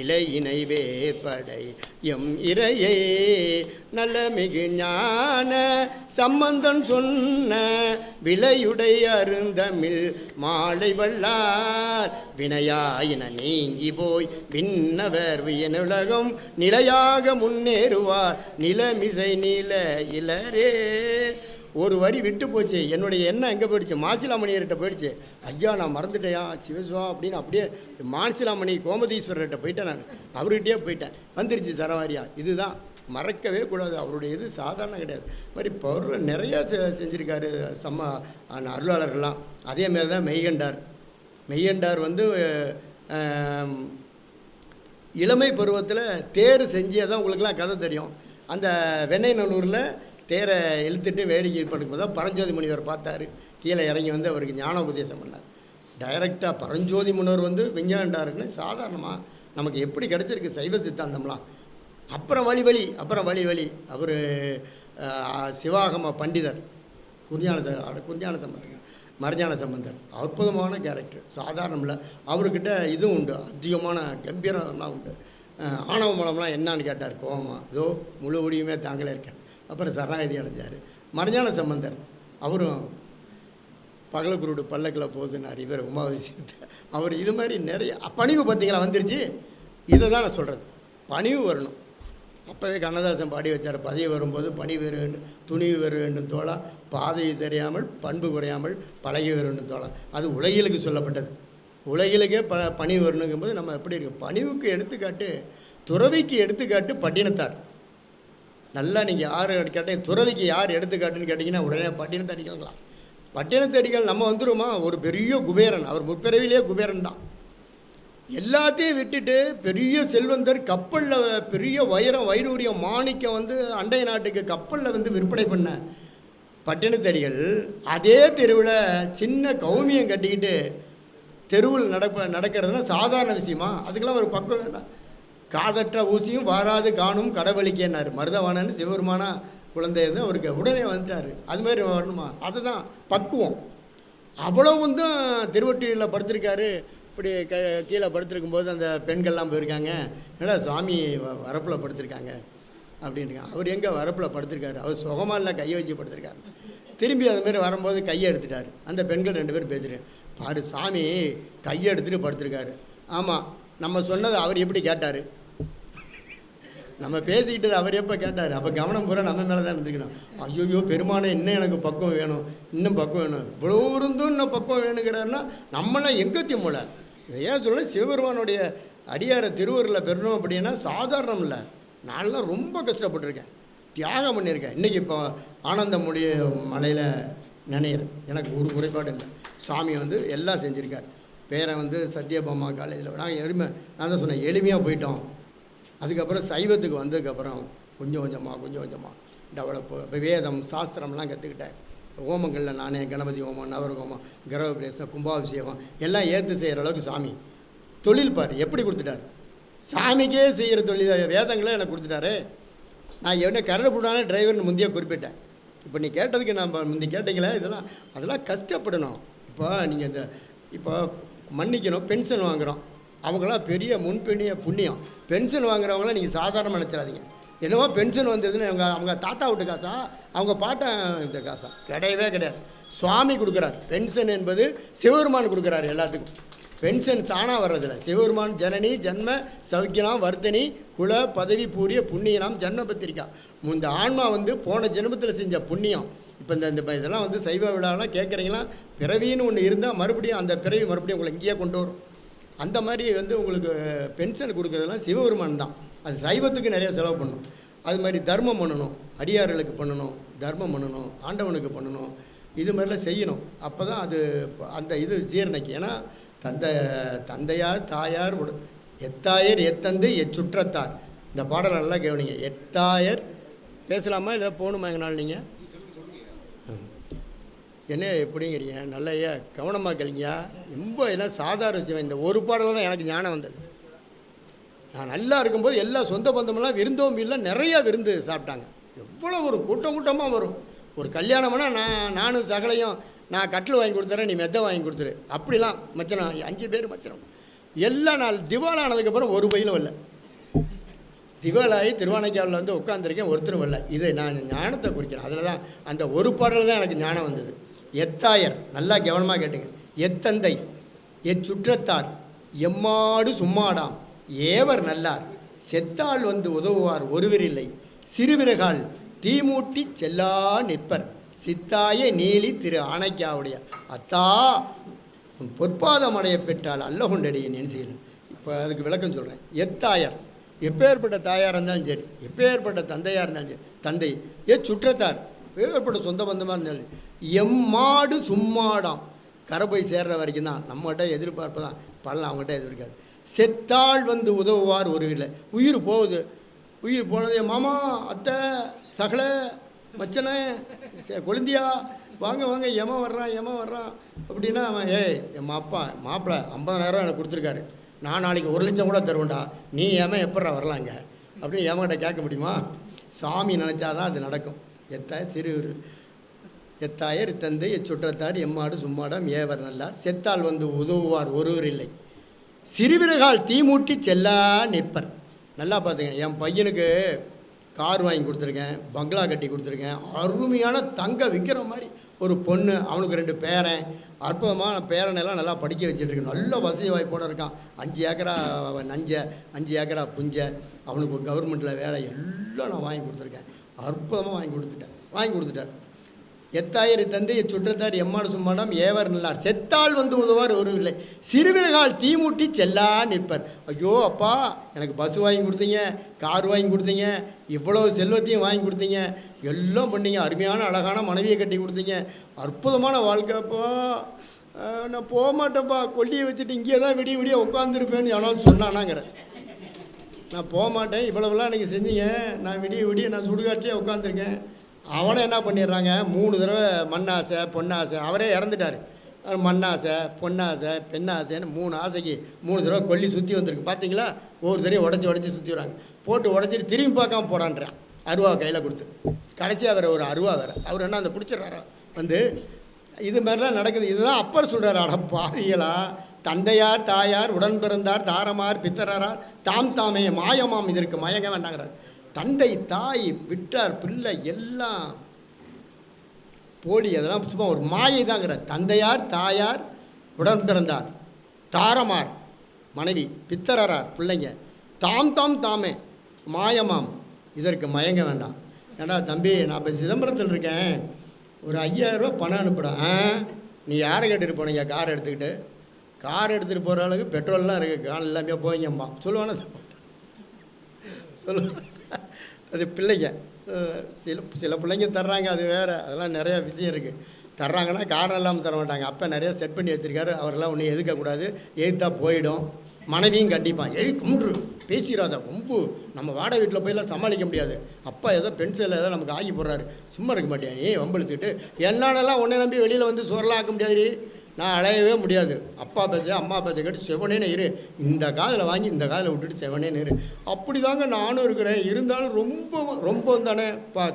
இலையினை வேப்படை எம் இறையை நல்ல மிகு ஞான சம்பந்தன் சொன்ன விலையுடை அருந்தமிழ் மாலை வல்லார் வினையாயின நீங்கி போய் விண்ணவர் வியனுலகம் நிலையாக முன்னேறுவார் நிலமிசை நில இலரே. ஒரு வரி விட்டு போச்சு. என்னுடைய எண்ணம் எங்கே போயிடுச்சு? மாசிலாமணியர்கிட்ட போயிடுச்சு. ஐயா நான் மறந்துட்டேயா சிவசுவா அப்படின்னு அப்படியே மாசிலாமணி கோமதீஸ்வரர்கிட்ட போயிட்டேன். நான் அவர்கிட்டயே போயிட்டேன். வந்துருச்சு சரவாரியா. இதுதான் மறக்கவே கூடாது. அவருடைய இது சாதாரணம் கிடையாது. மாதிரி பொருளை நிறையா செஞ்சுருக்காரு அருளாளர்கள்லாம். அதேமாரி தான் மெய்கண்டார். மெய்கண்டார் இளமை பருவத்தில் தேர் செஞ்சதான் உங்களுக்கெல்லாம் கதை தெரியும். அந்த வெண்ணெய் நல்லூரில் தேரை இழுத்துட்டு வேடிக்கை பண்ணும்போது தான் பரஞ்சோதி முனிவர் பார்த்தார். கீழே இறங்கி அவருக்கு ஞான உபதேசம் பண்ணார். டைரெக்டாக பரஞ்சோதி முனிவர் விஞ்ஞாண்டாருன்னு சாதாரணமாக நமக்கு எப்படி கிடச்சிருக்கு சைவ சித்தாந்தம்லாம். அப்புறம் வழி அவர் சிவாகம பண்டிதர் குறிஞான சம்பந்தர் மரஞான சம்பந்தர் அற்புதமான கேரக்டர். சாதாரணம் இல்லை. அவர்கிட்ட இதுவும் உண்டு, அதிகமான கம்பீரம்லாம் உண்டு. ஆணவ மலம்லாம் என்னான்னு கேட்டார் கோவமாக. இதோ முழு ஒடியுமே தாங்களே இருக்கேன். அப்புறம் சரணாகதி அடைஞ்சார். மரஞான சம்பந்தர் அவரும் பகலக்குருடு பல்லக்கில் போகுதுன்னார். இவர் உமாவசியத்தை அவர் இது மாதிரி நிறைய பணிவு பார்த்தீங்களா வந்துருச்சு. இதை தான் நான் சொல்கிறது, பணிவு வரணும். அப்போவே கண்ணதாசன் பாடி வச்சார், பதவி வரும்போது பணிவு வர வேண்டும், துணிவு வர வேண்டும் தோழா, பாதையை தெரியாமல் பண்பு குறையாமல் பழகி வர வேண்டும் தோழா. அது உலகிலுக்கு சொல்லப்பட்டது. உலகிலுக்கே பணிவு வரணுங்கும்போது நம்ம எப்படி இருக்கு? பணிவுக்கு எடுத்துக்காட்டு, துறவிக்கு எடுத்துக்காட்டு பட்டினத்தார். நல்லா நீங்கள் யார் கேட்டேன், துறவிக்கு யார் எடுத்துக்காட்டுன்னு கேட்டிங்கன்னா உடனே பட்டினத்தை அடிக்கலாம். பட்டினத்தை அடிக்கல் நம்ம வந்துருமா? ஒரு பெரிய குபேரன். அவர் முற்பிறவிலே குபேரன் தான். எல்லாத்தையும் விட்டுட்டு பெரிய செல்வந்தர், கப்பலில் பெரிய வைடூரியம் மாணிக்கம் அண்டை நாட்டுக்கு கப்பலில் விற்பனை பண்ண பட்டினத்தடிகள் அதே தெருவில் சின்ன கௌமியம் கட்டிக்கிட்டு தெருவில் நடக்கிறதுனா சாதாரண விஷயமா? அதுக்கெல்லாம் ஒரு பக்கம் வேண்டாம். காதற்ற ஊசியும் வாராது காணும் கடவுளிக்கேன்னார். மருதவானன்னு சிவபெருமானா குழந்தை அவருக்கு உடனே வந்துட்டார். அதுமாதிரி வரணுமா? அதுதான் பக்குவம். அவ்வளவும் தான் திருவொற்றியூரில் படுத்திருக்காரு. இப்படி கீழே படுத்திருக்கும்போது அந்த பெண்கள்லாம் போயிருக்காங்க, என்னடா சுவாமி வரப்பில் படுத்திருக்காங்க அப்படின்ட்டுருக்காங்க. அவர் எங்கே வரப்பில் படுத்திருக்காரு? அவர் சுகமாக இல்லை, கையை வச்சு படுத்திருக்காரு. திரும்பி அதுமாரி வரும்போது கையை எடுத்துட்டார். அந்த பெண்கள் 2 பேரும் பேசுகிறேன், பாரு சாமி கையை எடுத்துகிட்டு படுத்திருக்காரு. ஆமாம், நம்ம சொன்னதை அவர் எப்படி கேட்டார்? நம்ம பேசிக்கிட்டது அவர் எப்போ கேட்டார்? அப்போ கவனம் பூரா நம்ம மேலே தான் இருந்துக்கணும். ஐயோ பெருமானே இன்னும் எனக்கு பக்குவம் வேணும், இன்னும் பக்குவம் வேணும், இவ்வளோ இருந்தும் இன்னும் பக்குவம் வேணுங்கிறாருன்னா நம்மளாம் எங்கத்தியம் போல. ஏன் சொல்லணும், சிவபெருமானுடைய அடியாரை திருவூரில் பெறணும் அப்படின்னா சாதாரணம் இல்லை. நான்லாம் ரொம்ப கஷ்டப்பட்டுருக்கேன், தியாகம் பண்ணியிருக்கேன். இன்றைக்கி இப்போ ஆனந்தமுடைய மலையில் நினைக்கிறேன். எனக்கு ஒரு குறைபாடு இல்லை. சாமி எல்லாம் செஞ்சுருக்கார். பேரை சத்யபாமா காலேஜில் நாங்கள் நான் தான் சொன்னேன், எளிமையாக போயிட்டோம். அதுக்கப்புறம் சைவத்துக்கு வந்ததுக்கப்புறம் கொஞ்சம் கொஞ்சமாக டெவலப்பு. இப்போ வேதம் சாஸ்திரம்லாம் கற்றுக்கிட்டேன். ஹோமங்களில் நானே கணபதி ஹோமம், நவர ஹோமம், கிரகபிரவேசம், கும்பாபிஷேகம் எல்லாம் ஏற்று செய்கிற அளவுக்கு சாமி தொழில் பாரு எப்படி கொடுத்துட்டார். சாமிக்கே செய்கிற தொழில் வேதங்களே எனக்கு கொடுத்துட்டாரு. நான் என்ன கரடு போட்டானே டிரைவர்னு முந்தைய குறிப்பிட்டேன். இப்போ நீ கேட்டதுக்கு நம்ம முந்தி கேட்டீங்களே, அதெல்லாம் கஷ்டப்படணும். இப்போ நீங்கள் இப்போ மன்னிக்கணும், பென்ஷன் வாங்குகிறோம், அவங்களாம் பெரிய முன்பெண்ணிய புண்ணியம். பென்ஷன் வாங்குறவங்களாம் நீங்கள் சாதாரணமாக நினச்சிடாதீங்க. என்னவோ பென்ஷன் வந்ததுன்னு அவங்க தாத்தா விட்டு காசா, அவங்க பாட்டன் இந்த காசா? கிடையவே கிடையாது. சுவாமி கொடுக்குறார் பென்ஷன் என்பது. சிவபெருமான் கொடுக்குறாரு எல்லாத்துக்கும். பென்ஷன் தானாக வர்றதில்ல. சிவபெருமான் ஜனனி ஜன்ம சௌக்கியனாம் வர்த்தனி குல பதவி பூரிய புண்ணியனாம் ஜன்ம பத்திரிக்கா. இந்த ஆன்மா போன ஜென்மத்தில் செஞ்ச புண்ணியம். இப்போ இந்த இதெல்லாம் சைவ விழாலாம் கேட்குறீங்களா, பிறவின்னு ஒன்று இருந்தால் மறுபடியும் அந்த பிறவி மறுபடியும் உங்களை இங்கேயே கொண்டு வரும். அந்த மாதிரி உங்களுக்கு பென்ஷன் கொடுக்குறதெல்லாம் சிவபெருமான் தான். அது சைவத்துக்கு நிறைய செலவு பண்ணணும். அது மாதிரி தர்மம் பண்ணணும், அடியார்களுக்கு பண்ணணும், தர்மம் பண்ணணும், ஆண்டவனுக்கு பண்ணணும், இது மாதிரிலாம் செய்யணும். அப்போ தான் அது அந்த இது ஜீரணிக்கு. ஏன்னா தந்தையார் தாயார் எத்தாயர் எத்தந்தை எச்சுற்றத்தார். இந்த பாடலை நல்லா கேவனிங்க. எத்தாயர் பேசலாமா இல்லை போகணுமா எங்கனாலும்? நீங்கள் என்ன எப்படிங்கிறீங்க? நல்லையா கவனமாக கேளுங்கயா. ரொம்ப என்ன சாதாரண விஷயம். இந்த ஒரு பாடலில் தான் எனக்கு ஞானம் வந்தது. நான் நல்லா இருக்கும்போது எல்லா சொந்த பந்தமெல்லாம் விருந்தோம்பிலாம் நிறையா விருந்து சாப்பிட்டாங்க. எவ்வளோ ஒரு கூட்டமாக வரும். ஒரு கல்யாணம்னா நானும் சகலையும் நான் கட்டில் வாங்கி கொடுத்துறேன், நீ மெத்தை வாங்கி கொடுத்துரு, அப்படிலாம் மச்சனம் 5 பேர் மச்சனம். எல்லா நாள் திவால் ஆனதுக்கப்புறம் ஒரு பையிலும் வரல. திவாலாகி திருவானைக்காவில் உட்காந்துருக்கேன், ஒருத்தரும் வரல. இதை நான் ஞானத்தை குறிக்கிறேன். அதில் தான் அந்த ஒரு பாடல் தான் எனக்கு ஞானம் வந்தது. எத்தாயர் நல்லா கவனமாக கேட்டுங்க. எத்தந்தை எச்சுற்றத்தார் எம்மாடு சும்மாடாம் ஏவர் நல்லார் செத்தால் உதவுவார் ஒருவரில்லை சிறுவிரகால் தீமூட்டி செல்லா நிற்பர் சித்தாய நீலி திரு ஆனைக்காவுடைய அத்தா உன் பொற்பாதம் அடைய பெற்றால் அல்ல கொண்டடிய நினைச்சீர்கள். இப்போ அதுக்கு விளக்கம் சொல்கிறேன். எத்தாயர் எப்பேற்பட்ட தாயார் இருந்தாலும் சரி, எப்பேற்பட்ட தந்தையாக இருந்தாலும் சரி, தந்தை சுற்றத்தார் எப்பேற்பட்ட சொந்த பந்தமாக இருந்தாலும் எம்மாடு சும்மாடாம் கரை போய் சேர்ற வரைக்கும் தான் நம்மகிட்ட எதிர்பார்ப்பு தான், பலன் அவங்ககிட்ட எதிர்பார்க்காது. செத்தாள் உதவுவார் ஒரு இல்லை. உயிர் போகுது, உயிர் போனது மாமா அத்தை சகல மச்சனை கொழுந்தியா வாங்க வாங்க எமன் வர்றான் அப்படின்னா அவன் என் மாப்பிள்ளை 50,000 எனக்கு கொடுத்துருக்காரு, நான் நாளைக்கு 1 லட்சம் கூட தருவேன்டா, நீ ஏமா எப்பட்றா வரலாங்க அப்படின்னு ஏமாகிட்ட கேட்க முடியுமா? சாமி நினச்சாதான் அது நடக்கும். எத்தாயர் தந்தை எச்சுற்றத்தார் எம்மாடு சும்மாடம் ஏவர் நல்லார் செத்தால் உதவுவார் ஒருவர் இல்லை சிறுவிரகால் தீமூட்டி செல்லா நிற்பர். நல்லா பார்த்துங்க. என் பையனுக்கு கார் வாங்கி கொடுத்துருக்கேன், பங்களா கட்டி கொடுத்துருக்கேன், அருமையான தங்க விற்கிற மாதிரி ஒரு பொண்ணு, அவனுக்கு 2 பேரன், அற்புதமான பேரனெல்லாம் நல்லா படிக்க வச்சுட்டுருக்கேன். நல்ல வசதி வாய்ப்போடு இருக்கான். 5 ஏக்கரா நஞ்சை, 5 ஏக்கரா புஞ்சை, அவனுக்கு கவர்மெண்ட்டில் வேலை எல்லாம் நான் வாங்கி கொடுத்துருக்கேன். அற்புதமாக வாங்கி கொடுத்துட்டார். எத்தாயர் தந்தை சுற்றத்தார் எம்மாடு சும்மாடம் ஏவர் நல்லார் செத்தால் உதவார் ஒரு இல்லை சிறுவிரகால் தீமூட்டி செல்லா நிற்பர். ஐயோ அப்பா, எனக்கு பஸ் வாங்கி கொடுத்தீங்க, கார் வாங்கி கொடுத்தீங்க, இவ்வளோ செல்வத்தையும் வாங்கி கொடுத்தீங்க, எல்லாம் பண்ணீங்க, அருமையான அழகான மனைவியை கட்டி கொடுத்தீங்க, அற்புதமான வாழ்க்கைப்பா, நான் போக மாட்டேன்ப்பா, கொல்லியை வச்சுட்டு இங்கே தான் விடிய உட்காந்துருப்பேன்னு எவனாலும் சொன்னானாங்கிற. நான் போக மாட்டேன், இவ்வளவுலாம் நீங்கள் செஞ்சீங்க, நான் விடிய நான் சுடுகாட்டிலே உட்காந்துருக்கேன். அவனை என்ன பண்ணிடுறாங்க, 3 தடவை மண்ணாசை பொன்னாசை, அவரே இறந்துட்டார். மண்ணாசை பொன்னாசை பெண்ணாசைன்னு 3 ஆசைக்கு 3 தடவை கொல்லி சுற்றி வந்திருக்கு. பார்த்தீங்களா? ஒவ்வொரு தடவையும் உடச்சி சுற்றி வராங்க. போட்டு உடச்சிட்டு திரும்பி பார்க்காம போடான்றான். அருவா கையில் கொடுத்து கடைசியாக வேறு ஒரு அருவா வேறு. அவர் என்ன அந்த பிடிச்சிட்றாரா இது மாதிரிலாம் நடக்குது. இதுதான் அப்பர் சொல்கிறார். அட பாவிகளா, தந்தையார் தாயார் உடன் பிறந்தார் தாரமார் பித்தரார் தாமே மாயமாம் இதற்கு மயங்க வேண்டாங்கிறார். தந்தை தாய் விட்டார் பிள்ளை எல்லாம் போலி, அதெல்லாம் சும்மா ஒரு மாயை தாங்கிறார். தந்தையார் தாயார் உடன் பிறந்தார் தாரமார் மனைவி பித்தரார் பிள்ளைங்க தாமே மாயமாம் இதற்கு மயங்க வேண்டாம். ஏண்டா தம்பி, நான் இப்போ சிதம்பரத்தில் இருக்கேன், ஒரு 5,000 ரூபா பணம் அனுப்பிட. நீ யாரை கேட்டுட்டு போனீங்க? கார் எடுத்துகிட்டு போகிற அளவுக்கு பெட்ரோல்லாம் இருக்குது, கால் எல்லாமே போய்ங்கம்மா சொல்லுவானே சொல்லுவேன். அது பிள்ளைங்க சில பிள்ளைங்க தர்றாங்க, அது வேறு, அதெல்லாம் நிறையா விஷயம் இருக்குது. தர்றாங்கன்னா காரணம் இல்லாமல் தர மாட்டாங்க. அப்போ நிறையா செட் பண்ணி வச்சுருக்காரு, அவரெல்லாம் ஒன்றும் எதுக்கக்கூடாது, எதுத்தா போயிடும். மனைவியும் கண்டிப்பான், ஏய் கும்பிட்ரு பேசிடாத ரொம்ப நம்ம வாடகை வீட்டில் போயெல்லாம் சமாளிக்க முடியாது, அப்பா ஏதோ பென்சில் ஏதோ நமக்கு ஆகி போடுறாரு, சும்மா இருக்க மாட்டியா நீ வம்பழுத்துக்கிட்டு, என்னாலலாம் ஒன்றை நம்பி வெளியில் வந்து சொரலாம் ஆக்க முடியாது, நான் அலையவே முடியாது, அப்பா பேச்ச அம்மா பேச்சை கேட்டு செவனேன்னு இரு, இந்த காதில் வாங்கி இந்த காதில் விட்டுட்டு செவனேன்னு இரு. அப்படி தாங்க நானும் இருக்கிறேன். இருந்தாலும் ரொம்ப ரொம்ப தானே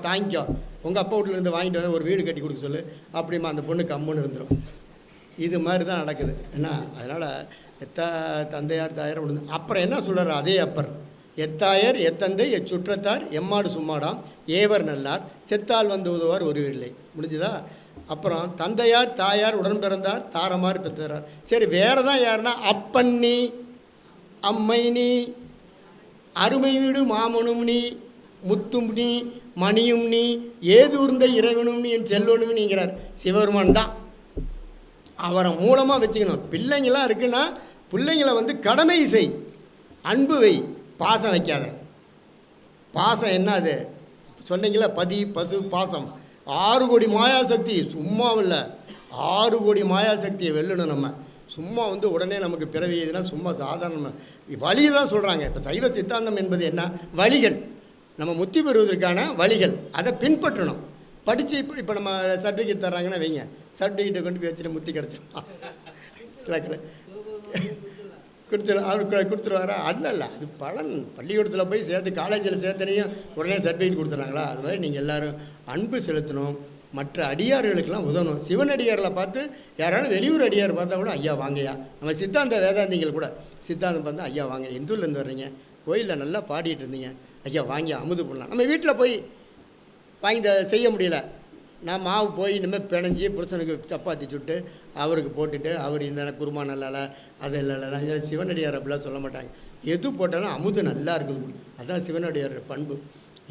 தாங்கிக்கோ, உங்கள் அப்பா வீட்டிலேருந்து வாங்கிட்டு வந்து ஒரு வீடு கட்டி கொடுக்க சொல்லு, அப்படிமா அந்த பொண்ணு கம்முன்னு இருந்துடும். இது மாதிரி தான் நடக்குது என்ன. அதனால் தந்தையார் தாயார் விழுந்து அப்புறம் என்ன சொல்கிறார் அதே அப்பர், எத்தாயர் எத்தந்தை எச்சுற்றத்தார் எம்மாடு சும்மாடாம் ஏவர் நல்லார் செத்தால் வந்து உதவார் ஒரு இல்லை. முடிஞ்சுதா? அப்புறம் தந்தையார் தாயார் உடன் பிறந்தார் தாரமார் பெற்றார். சரி, வேறு தான் யாருன்னா அப்பன் நீ அம்மை நீ அருமை வீடு மாமனும் நீ முத்தும் நீ மணியும் நீ ஏதூர்ந்த இறைவனும் நீ என் செல்வனும் நீங்கிறார். சிவபெருமான் தான். அவரை மூலமாக வச்சுக்கணும். பிள்ளைங்களாம் இருக்குன்னா பிள்ளைங்களை வந்து கடமை செய், அன்பு வை, பாசம் வைக்காத. பாசம் என்ன அது சொன்னீங்களா, பதி பசு பாசம். 6 கோடி மாயாசக்தி சும்மாவில்ல, 6 கோடி மாயாசக்தியை வெல்லணும் நம்ம. சும்மா வந்து உடனே நமக்கு பிறவி இதுனா சும்மா சாதாரண வழி தான் சொல்கிறாங்க. இப்போ சைவ சித்தாந்தம் என்பது என்ன, வழிகள், நம்ம முத்தி பெறுவதற்கான வழிகள், அதை பின்பற்றணும். படித்து இப்போ நம்ம சர்டிஃபிகேட் தர்றாங்கன்னா வைங்க, சர்டிஃபிகேட்டை கொண்டு போய் வச்சுட்டு முத்தி கிடச்சிடும் இல்லை கொடுத்துருவாரா? அல்ல, அது பலன். பள்ளிக்கூடத்தில் போய் சேர்த்து காலேஜில் சேர்த்தனையும் உடனே சர்டிஃபிகேட் கொடுத்துட்றாங்களா? அது மாதிரி நீங்கள் எல்லோரும் அன்பு செலுத்தணும், மற்ற அடியார்களுக்கெல்லாம் உதவணும். சிவனடியாரில் பார்த்து யாராலும் வெளியூர் அடியார் பார்த்தா கூட ஐயா வாங்கய்யா, நம்ம சித்தாந்த வேதாந்திகள் கூட சித்தாந்தம் பார்த்தா ஐயா வாங்க, இந்துலேருந்து வர்றீங்க, கோயிலில் நல்லா பாடிட்டு இருந்தீங்க, ஐயா வாங்கி அமுது பண்ணலாம். நம்ம வீட்டில் போய் வாங்கி செய்ய முடியல, நான் மாவு போய் இனிமேல் பிணைஞ்சி புருஷனுக்கு சப்பாத்தி சுட்டு அவருக்கு போட்டுட்டு அவர் இந்த குருமா நல்லால அது இல்லைல்ல. இதில் சிவனடியார் அப்படிலாம் சொல்ல மாட்டாங்க. எது போட்டாலும் அமுது நல்லா இருக்குது, அதுதான் சிவனடியார் பண்பு.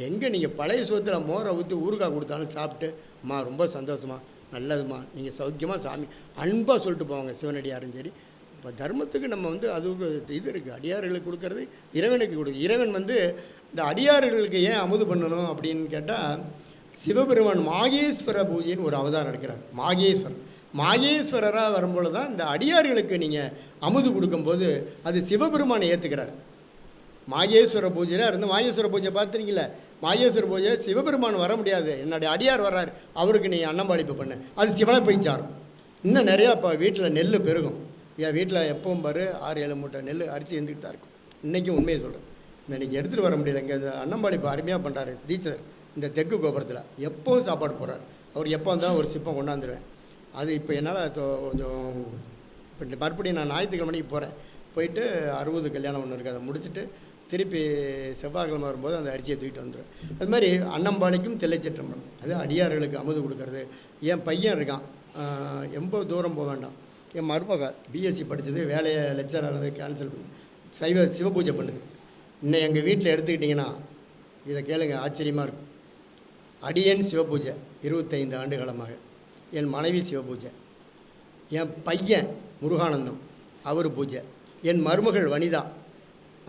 எங்கே நீங்கள் பழைய சோத்தில் மோரை ஊற்றி ஊறுகாய் கொடுத்தாலும் சாப்பிட்டு அம்மா ரொம்ப சந்தோஷமா நல்லதுமா நீங்கள் சௌக்கியமாக சாமி அன்பாக சொல்லிட்டு போவாங்க சிவனடியாரும் சரி. இப்போ தர்மத்துக்கு நம்ம வந்து அது ஒரு இது இருக்குது, அடியார்களுக்கு கொடுக்கறது இறைவனுக்கு கொடுக்கு. இறைவன் வந்து இந்த அடியார்களுக்கு ஏன் அமுது பண்ணணும் அப்படின்னு கேட்டால், சிவபெருமான் மாகேஸ்வர பூஜைன்னு ஒரு அவதாரம் எடுக்கிறார். மாகேஸ்வரராக வரும்பொழுது தான் இந்த அடியார்களுக்கு நீங்கள் அமுது கொடுக்கும்போது அது சிவபெருமானை ஏற்றுக்கிறார். மாகேஸ்வர பூஜையில் இருந்து மாகேஸ்வர பூஜை பார்த்துருக்கீங்கள, மாகேஸ்வர பூஜை சிவபெருமான் வர முடியாது, என்னுடைய அடியார் வர்றார் அவருக்கு நீ அன்னம்பாளிப்பு பண்ண, அது சிவனை போய் சாரும். இன்னும் நிறையா இப்போ வீட்டில் நெல் பெருகும். என் வீட்டில் எப்பவும் பாரு 6-7 மூட்டை நெல் அரிசி எழுந்துக்கிட்டு தான் இருக்கும். இன்றைக்கும் உண்மையை சொல்கிறேன், இன்றைக்கி எடுத்துகிட்டு வர முடியல. இங்கே இந்த அன்னம்பாளிப்பு அருமையாக பண்ணுறாரு தீட்சர், இந்த தெற்கு கோபுரத்தில் எப்போவும் சாப்பாடு போடுறார். அவர் எப்போ வந்தாலும் ஒரு சிப்பம் கொண்டாந்துருவேன். அது இப்போ என்னால் கொஞ்சம் இப்போ மறுபடியும் நான் ஞாயிற்றுக்கிழமைக்கு போகிறேன், போயிட்டு 60 கல்யாணம் ஒன்று இருக்குது, அதை முடிச்சுட்டு திருப்பி செவ்வாய்க்கிழமை வரும்போது அந்த அரிசியை தூக்கிட்டு வந்துடுவேன். அது மாதிரி அன்னம்பாளிக்கும் தில்லைச்சிற்றம்பலம், அது அடியார்களுக்கு அமுது கொடுக்கறது. என் பையன் இருக்கான், ரொம்ப தூரம் போக வேண்டாம், என் மருமக பிஎஸ்சி படித்தது, வேலையை லெக்சரானது கேன்சல் பண்ணி சிவபூஜை பண்ணுது. இன்னும் எங்கள் வீட்டில் எடுத்துக்கிட்டிங்கன்னா இதை கேளுங்க, ஆச்சரியமாக இருக்கும். அடியன் சிவபூஜை 25 ஆண்டு காலமாக, என் மனைவி சிவபூஜை, என் பையன் முருகானந்தம் அவர் பூஜை, என் மருமகள் வனிதா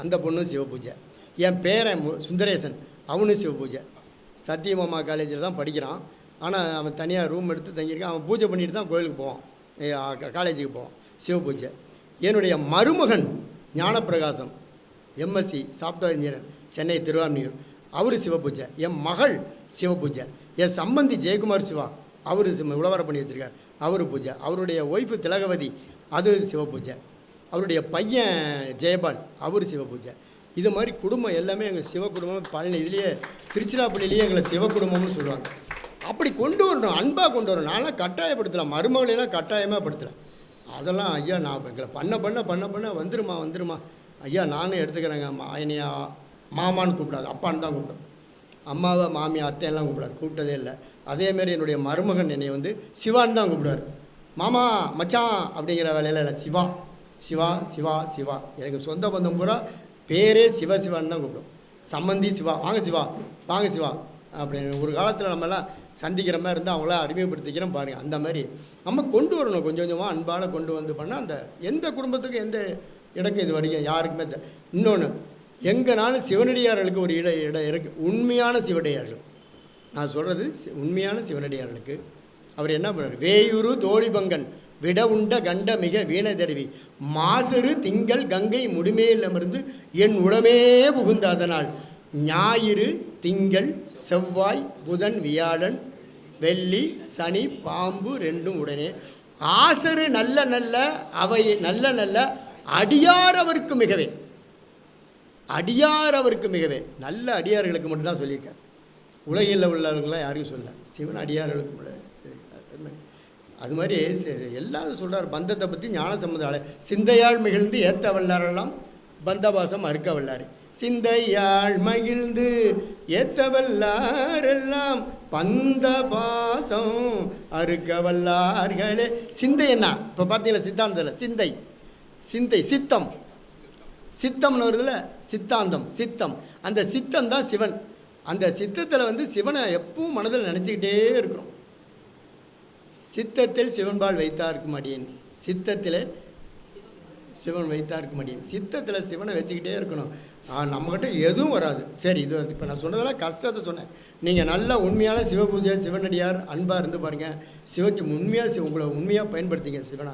அந்த பொண்ணும் சிவபூஜை, என் பேரன் சுந்தரேசன் அவனும் சிவபூஜை. சத்தியமாமா காலேஜில் தான் படிக்கிறான், ஆனால் அவன் தனியாக ரூம் எடுத்து தங்கியிருக்கான். அவன் பூஜை பண்ணிட்டு தான் கோயிலுக்கு போவான், காலேஜுக்கு போவான், சிவபூஜை. என்னுடைய மருமகன் Gnanaprakasam MSc software engineer, Chennai Thiruvanmiyur, அவர் சிவபூஜை. என் மகள் சிவபூஜை. என் சம்பந்தி ஜெயக்குமார் சிவா அவர் உழவரை பண்ணி வச்சுருக்கார், அவர் பூஜை. அவருடைய ஒய்ஃபு திலகவதி அது சிவபூஜை. அவருடைய பையன் ஜெயபால் அவர் சிவபூஜை. இது மாதிரி குடும்பம் எல்லாமே எங்கள் சிவ குடும்பம். பழனி இதுலேயே திருச்சிராப்பள்ளியிலேயே எங்களை சிவ குடும்பம்னு சொல்லுவாங்க. அப்படி கொண்டு வரணும், அன்பாக கொண்டு வரணும். நான்லாம் கட்டாயப்படுத்தலாம், மருமகளெல்லாம் கட்டாயமாக படுத்தலை. அதெல்லாம் ஐயா நான் எங்களை பண்ண வந்துருமா ஐயா நானும் எடுத்துக்கிறேங்க. என்னையா மாமான்னு கூப்பிடாது, அப்பான்னு தான் கூப்பிடும். அம்மாவை மாமியா அத்தையெல்லாம் கூப்பிட்டதே இல்லை. அதேமாரி என்னுடைய மருமகன் என்னை வந்து சிவான்னு தான் கூப்பிடுவார். மாமா மச்சான் அப்படிங்கிற வேலையில் இல்லை, சிவா சிவா சிவா சிவா. எனக்கு சொந்த பந்தம் பூரா பேரே சிவான்னு தான் கூப்பிடும். சம்மந்தி சிவா, வாங்க சிவா அப்படின்னு. ஒரு காலத்தில் நம்மலாம் சந்திக்கிற மாதிரி இருந்தால் அவங்கள அறிமுகப்படுத்திக்கிறோம் பாருங்கள். அந்த மாதிரி நம்ம கொண்டு வரணும், கொஞ்சம் கொஞ்சமாக அன்பால் கொண்டு வந்து பண்ணால் அந்த எந்த குடும்பத்துக்கும் எந்த இடக்கும் இது வரைக்கும் யாருக்குமே இன்னொன்று எங்கேனாலும் சிவனடியார்களுக்கு ஒரு இடம் இருக்குது. உண்மையான சிவனடியார்கள் நான் சொல்கிறது, உண்மையான சிவனடியார்களுக்கு அவர் என்ன பண்ணுறார், வேயூரு தோழிபங்கன் விட உண்ட கண்ட மிக வீண தடவி மாசிறு திங்கள் கங்கை முடிமேல் அமர்ந்து என் உளமே புகுந்த அதனால் ஞாயிறு திங்கள் செவ்வாய் புதன் வியாழன் வெள்ளி சனி பாம்பு ரெண்டும் உடனே ஆசரு நல்ல நல்ல அவை நல்ல நல்ல அடியார் அவருக்கு மிகவே, அடியார் அவருக்கு மிகவே, நல்ல அடியார்களுக்கு மட்டும்தான் சொல்லியிருக்கார். உலகில் உள்ளவர்களாம் யாருக்கும் சொல்ல, சிவன் அடியார்களுக்கு அது மாதிரி எல்லாரும் சொல்கிறார். பந்தத்தை பற்றி ஞான சம்பந்தால சிந்தையால் மகிழ்ந்து ஏற்ற வல்லாரெல்லாம் பந்தபாசம் அறுக்க வல்லாரு. சிந்தையால் மகிழ்ந்து ஏற்ற வல்லாரெல்லாம் பந்தபாசம் அறுக்க வல்லார்களே. சிந்தை என்ன? இப்போ பார்த்தீங்களா சித்தாந்தத்தில் சிந்தை, சிந்தை சித்தம், சித்தம்னு வருதுல, சித்தாந்தம் சித்தம். அந்த சித்தம் தான் சிவன். அந்த சித்தத்தில் சிவனை எப்பவும் மனதில் நினச்சிக்கிட்டே இருக்கிறோம். சித்தத்தில் சிவன்பால் வைத்தார்க்கும் அடியேன், சித்தத்தில் சிவன் வைத்தார்க்கும் அடியேன். சித்தத்தில் சிவனை வச்சுக்கிட்டே இருக்கணும். நம்மக்கிட்ட எதுவும் வராது. சரி, இது இப்போ நான் சொன்னதெல்லாம் கஷ்டத்தை சொன்னேன். நீங்கள் நல்லா உண்மையான சிவபூஜை சிவனடியார் அன்பாக இருந்து பாருங்கள். சிவச்சு உண்மையாக உங்களை உண்மையாக பயன்படுத்திங்க. சிவனா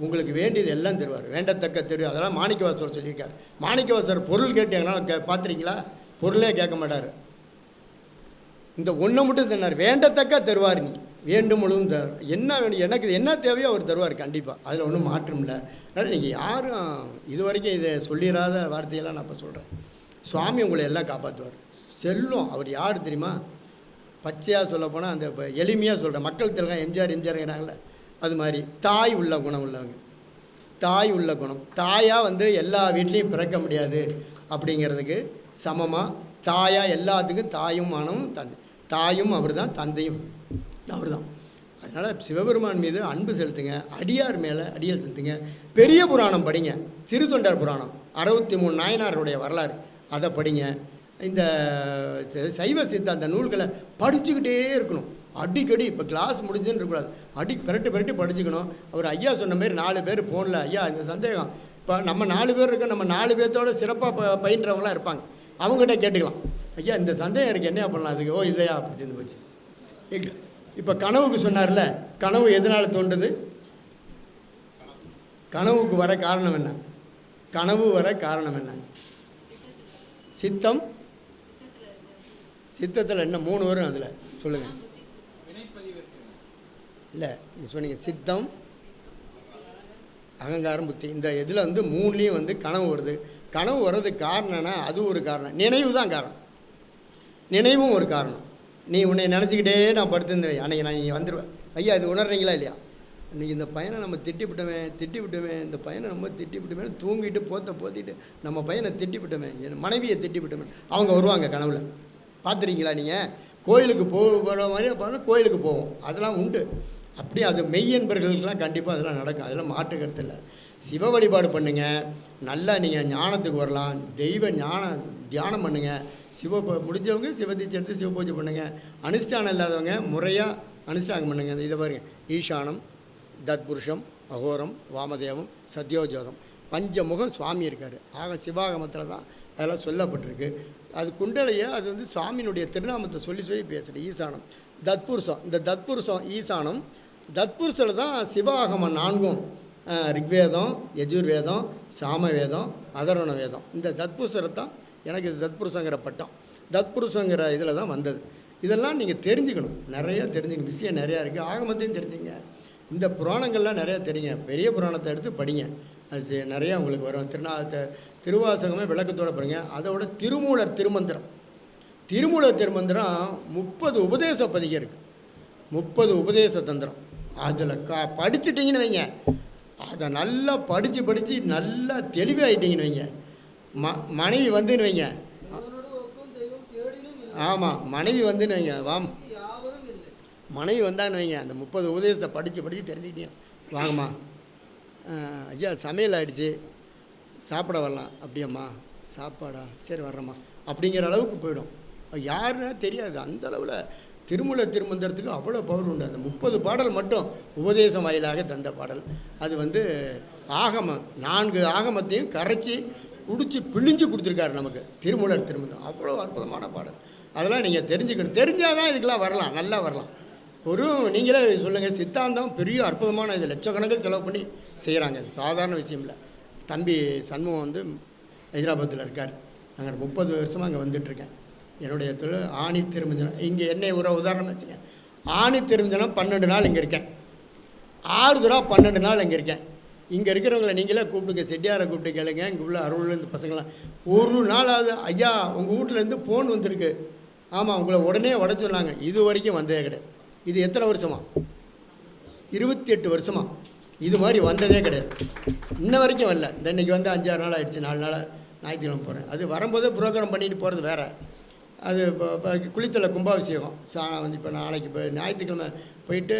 உங்களுக்கு வேண்டியது எல்லாம் தருவார். வேண்டத்தக்க தெரு அதெல்லாம் மாணிக்கவாசர் சொல்லியிருக்கார். மாணிக்கவாசர் பொருள் கேட்டீங்கன்னா பார்த்துறீங்களா? பொருளே கேட்க மாட்டார். இந்த ஒன்றை மட்டும் தந்தார், வேண்டத்தக்க தருவார். நீ வேண்டும் முழுவதும் என்ன வேணும், எனக்கு என்ன தேவையோ அவர் தருவார் கண்டிப்பாக. அதில் ஒன்றும் மாற்றம் இல்லை. அதனால் நீங்கள் யாரும் இது வரைக்கும் இதை சொல்லிடாத வார்த்தையெல்லாம் நான் இப்போ சொல்கிறேன். சுவாமி உங்களை எல்லாம் காப்பாற்றுவார். செல்லும் அவர் யார் தெரியுமா? பச்சையாக சொல்லப்போனால் அந்த இப்போ எளிமையாக சொல்கிறேன், மக்கள் தெலுங்கான எம்ஜிஆர்ங்கிறாங்களே அது மாதிரி தாய் உள்ள குணம் உள்ளவங்க. தாய் உள்ள குணம், தாயாக எல்லா வீட்லேயும் பிறக்க முடியாது அப்படிங்கிறதுக்கு சமமாக தாயாக எல்லாத்துக்கும் தாயும் மானமும் தந்தை, தாயும் அவர் தான், தந்தையும் அவர் தான். அதனால் சிவபெருமான் மீது அன்பு செலுத்துங்க, அடியார் மேலே அடியல் செலுத்துங்க. பெரிய புராணம் படிங்க, திருத்தொண்டர் புராணம் 63 நாயனாருடைய வரலாறு அதை படிங்க. இந்த சைவ சித்தாந்த நூல்களை படிச்சுக்கிட்டே இருக்கணும் அடிக்கடி. இப்போ கிளாஸ் முடிஞ்சுன்னு இருக்கக்கூடாது, பெரட்டு படிச்சுக்கணும். அவர் ஐயா சொன்ன மாதிரி 4 பேர் ஃபோனில் ஐயா இந்த சந்தேகம், இப்போ நம்ம 4 பேர் இருக்கோம், நம்ம 4 பேர்த்தோட சிறப்பாக பயின்றவங்களாம் இருப்பாங்க, அவங்ககிட்ட கேட்டுக்கலாம். ஐயா இந்த சந்தேகம் இருக்குது என்ன பண்ணலாம் அதுக்கு? ஓ இதையா அப்படி செஞ்சு போச்சு. இப்போ கனவுக்கு சொன்னார்ல, கனவு எதனால் தோன்றுது? கனவுக்கு வர காரணம் என்ன? கனவு வர காரணம் என்ன? சித்தம். சித்தத்தில் என்ன 3 வரும் அதில் சொல்லுங்கள். இல்லை சொன்னீங்க சித்தம், அகங்காரம், புத்தி. இந்த இதில் 3லேயும் கனவு வருது. கனவு வர்றதுக்கு காரணம்னா அது ஒரு காரணம், நினைவு தான் காரணம். நினைவும் ஒரு காரணம். நீ உன்னை நினச்சிக்கிட்டே நான் படுத்திருந்தேன், அன்றைக்கி நான் நீங்கள் வந்துடுவேன். ஐயா இது உணர்றீங்களா இல்லையா? இன்றைக்கி இந்த பையனை நம்ம திட்டி விட்டோமே, இந்த பையனை நம்ம திட்டி விட்டோமே, தூங்கிட்டு போத்திட்டு நம்ம பையனை திட்டி விட்டோமே, என் மனைவியை திட்டி விட்டோமே. அவங்க வருவாங்க கனவில். பார்த்துருக்கீங்களா நீங்கள்? கோயிலுக்கு போகிற மாதிரி பார்த்தா கோயிலுக்கு போவோம், அதெல்லாம் உண்டு. அப்படி அது மெய் என்பர்களுக்கெல்லாம் கண்டிப்பாக அதெல்லாம் நடக்கும், அதெல்லாம் மாற்று கருத்து இல்லை. சிவ வழிபாடு பண்ணுங்க, நல்லா நீங்கள் ஞானத்துக்கு வரலாம். தெய்வ தியானம் பண்ணுங்கள். முடிஞ்சவங்க சிவதீட்சை எடுத்து சிவ பூஜை பண்ணுங்கள். அனுஷ்டானம் இல்லாதவங்க முறையாக அனுஷ்டானம் பண்ணுங்கள். இதை பாருங்கள், ஈசானம், தத்புருஷம், அகோரம், வாமதேவம், சத்யோஜோதம், பஞ்சமுகம் சுவாமி இருக்கார். ஆக சிவாகமத்தில் தான் அதெல்லாம் சொல்லப்பட்டிருக்கு. அது குண்டலையை அது சுவாமியினுடைய திருநாமத்தை சொல்லி பேசுகிறேன். ஈசானம், தத்புருஷம். இந்த தத்புருஷம் ஈசானம் தத்புருஷில் தான் சிவாகமம் 4ம், ரிக்வேதம், யஜுர்வேதம், சாமவேதம், அதர்வண வேதம். இந்த தத்புருஷரை தான் எனக்கு இது தத்புருஷங்கிற பட்டம், தத்புருஷங்கிற இதில் தான் வந்தது. இதெல்லாம் நீங்கள் தெரிஞ்சுக்கணும், நிறையா தெரிஞ்சுக்கணும். விஷயம் நிறையா இருக்குது. ஆகமத்தையும் தெரிஞ்சுங்க. இந்த புராணங்கள்லாம் நிறையா தெரியுங்க. பெரிய புராணத்தை எடுத்து படிங்க, அது நிறையா உங்களுக்கு வரும். திருவாசகமே விளக்கத்தோடு படிங்க. அதோட திருமூலர் திருமந்திரம் 30 உபதேச பதிகை இருக்குது, 30 உபதேச தந்திரம். அதில் படிச்சுட்டிங்கன்னு வைங்க, அதை நல்லா படித்து நல்லா தெளிவாகிட்டிங்கன்னு வைங்க. மனைவி வந்துன்னு வைங்க, ஆமாம் மனைவி வந்துன்னு வைங்க, மனைவி வந்தான்னு வைங்க, அந்த 30 உபதேசத்தை படித்து தெரிஞ்சுக்கிட்டீங்க. வாங்கம்மா ஐயா சமையல் ஆகிடுச்சு, சாப்பிட வரலாம். அப்படியாம்மா சாப்பாடா, சரி வர்றம்மா அப்படிங்கிற அளவுக்கு போயிடும். யாருன்னா தெரியாது. அந்த அளவில் திருமூல திருமந்திரத்துக்கு அவ்வளோ பவர் உண்டு. அந்த 30 பாடல் மட்டும் உபதேசம் வாயிலாக தந்த பாடல். அது ஆகமம் 4 ஆகமத்தையும் கரைச்சி குடிச்சு பிழிஞ்சு கொடுத்துருக்காரு நமக்கு திருமூலர் திருமந்திரம். அவ்வளோ அற்புதமான பாடல். அதெல்லாம் நீங்கள் தெரிஞ்சுக்கணும். தெரிஞ்சால் தான் இதுக்கெல்லாம் வரலாம், நல்லா வரலாம். ஒரு நீங்களே சொல்லுங்கள், சித்தாந்தம் பெரிய அற்புதமான இது, லட்சக்கணக்கில் செலவு பண்ணி செய்கிறாங்க. இது சாதாரண விஷயம் இல்லை. தம்பி சண்முகம் வந்து ஹைதராபாத்தில் இருக்கார். நாங்கள் 30 வருஷமாக அங்கே வந்துட்டுருக்கேன். என்னுடைய தொழில் ஆணி திருமஞ்சனம். இங்கே என்னை ஒரு உதாரணம் வச்சுங்க. ஆணி திருமஞ்சனம் 12 நாள் இங்கே இருக்கேன். 6 தடவை 12 நாள் இங்கே இருக்கேன். இங்கே இருக்கிறவங்கள நீங்களே கூப்பிடுங்க, செட்டியாரை கூப்பிட்டு கேளுங்க. இங்கே உள்ள அருள்லேருந்து பசங்களாம் ஒரு நாளாவது ஐயா உங்கள் வீட்டிலேருந்து ஃபோன் வந்திருக்கு, ஆமாம் உங்களை உடனே வட சொன்னாங்க, இது வரைக்கும் வந்ததே கிடையாது. இது எத்தனை வருஷமா? 28 வருஷமா இது மாதிரி வந்ததே கிடையாது. இன்ன வரைக்கும் வரல. இந்த இன்றைக்கி வந்து 5-6 நாள் ஆகிடுச்சு. 4 நாளாக ஞாயிற்றுக்கிழமை போகிறேன். அது வரும்போதே புரோகிராம் பண்ணிட்டு போகிறது வேறு. அது இப்போ குளித்தலை கும்பாபிஷேகம் வந்து இப்போ நாளைக்கு இப்போ ஞாயிற்றுக்கிழமை போயிட்டு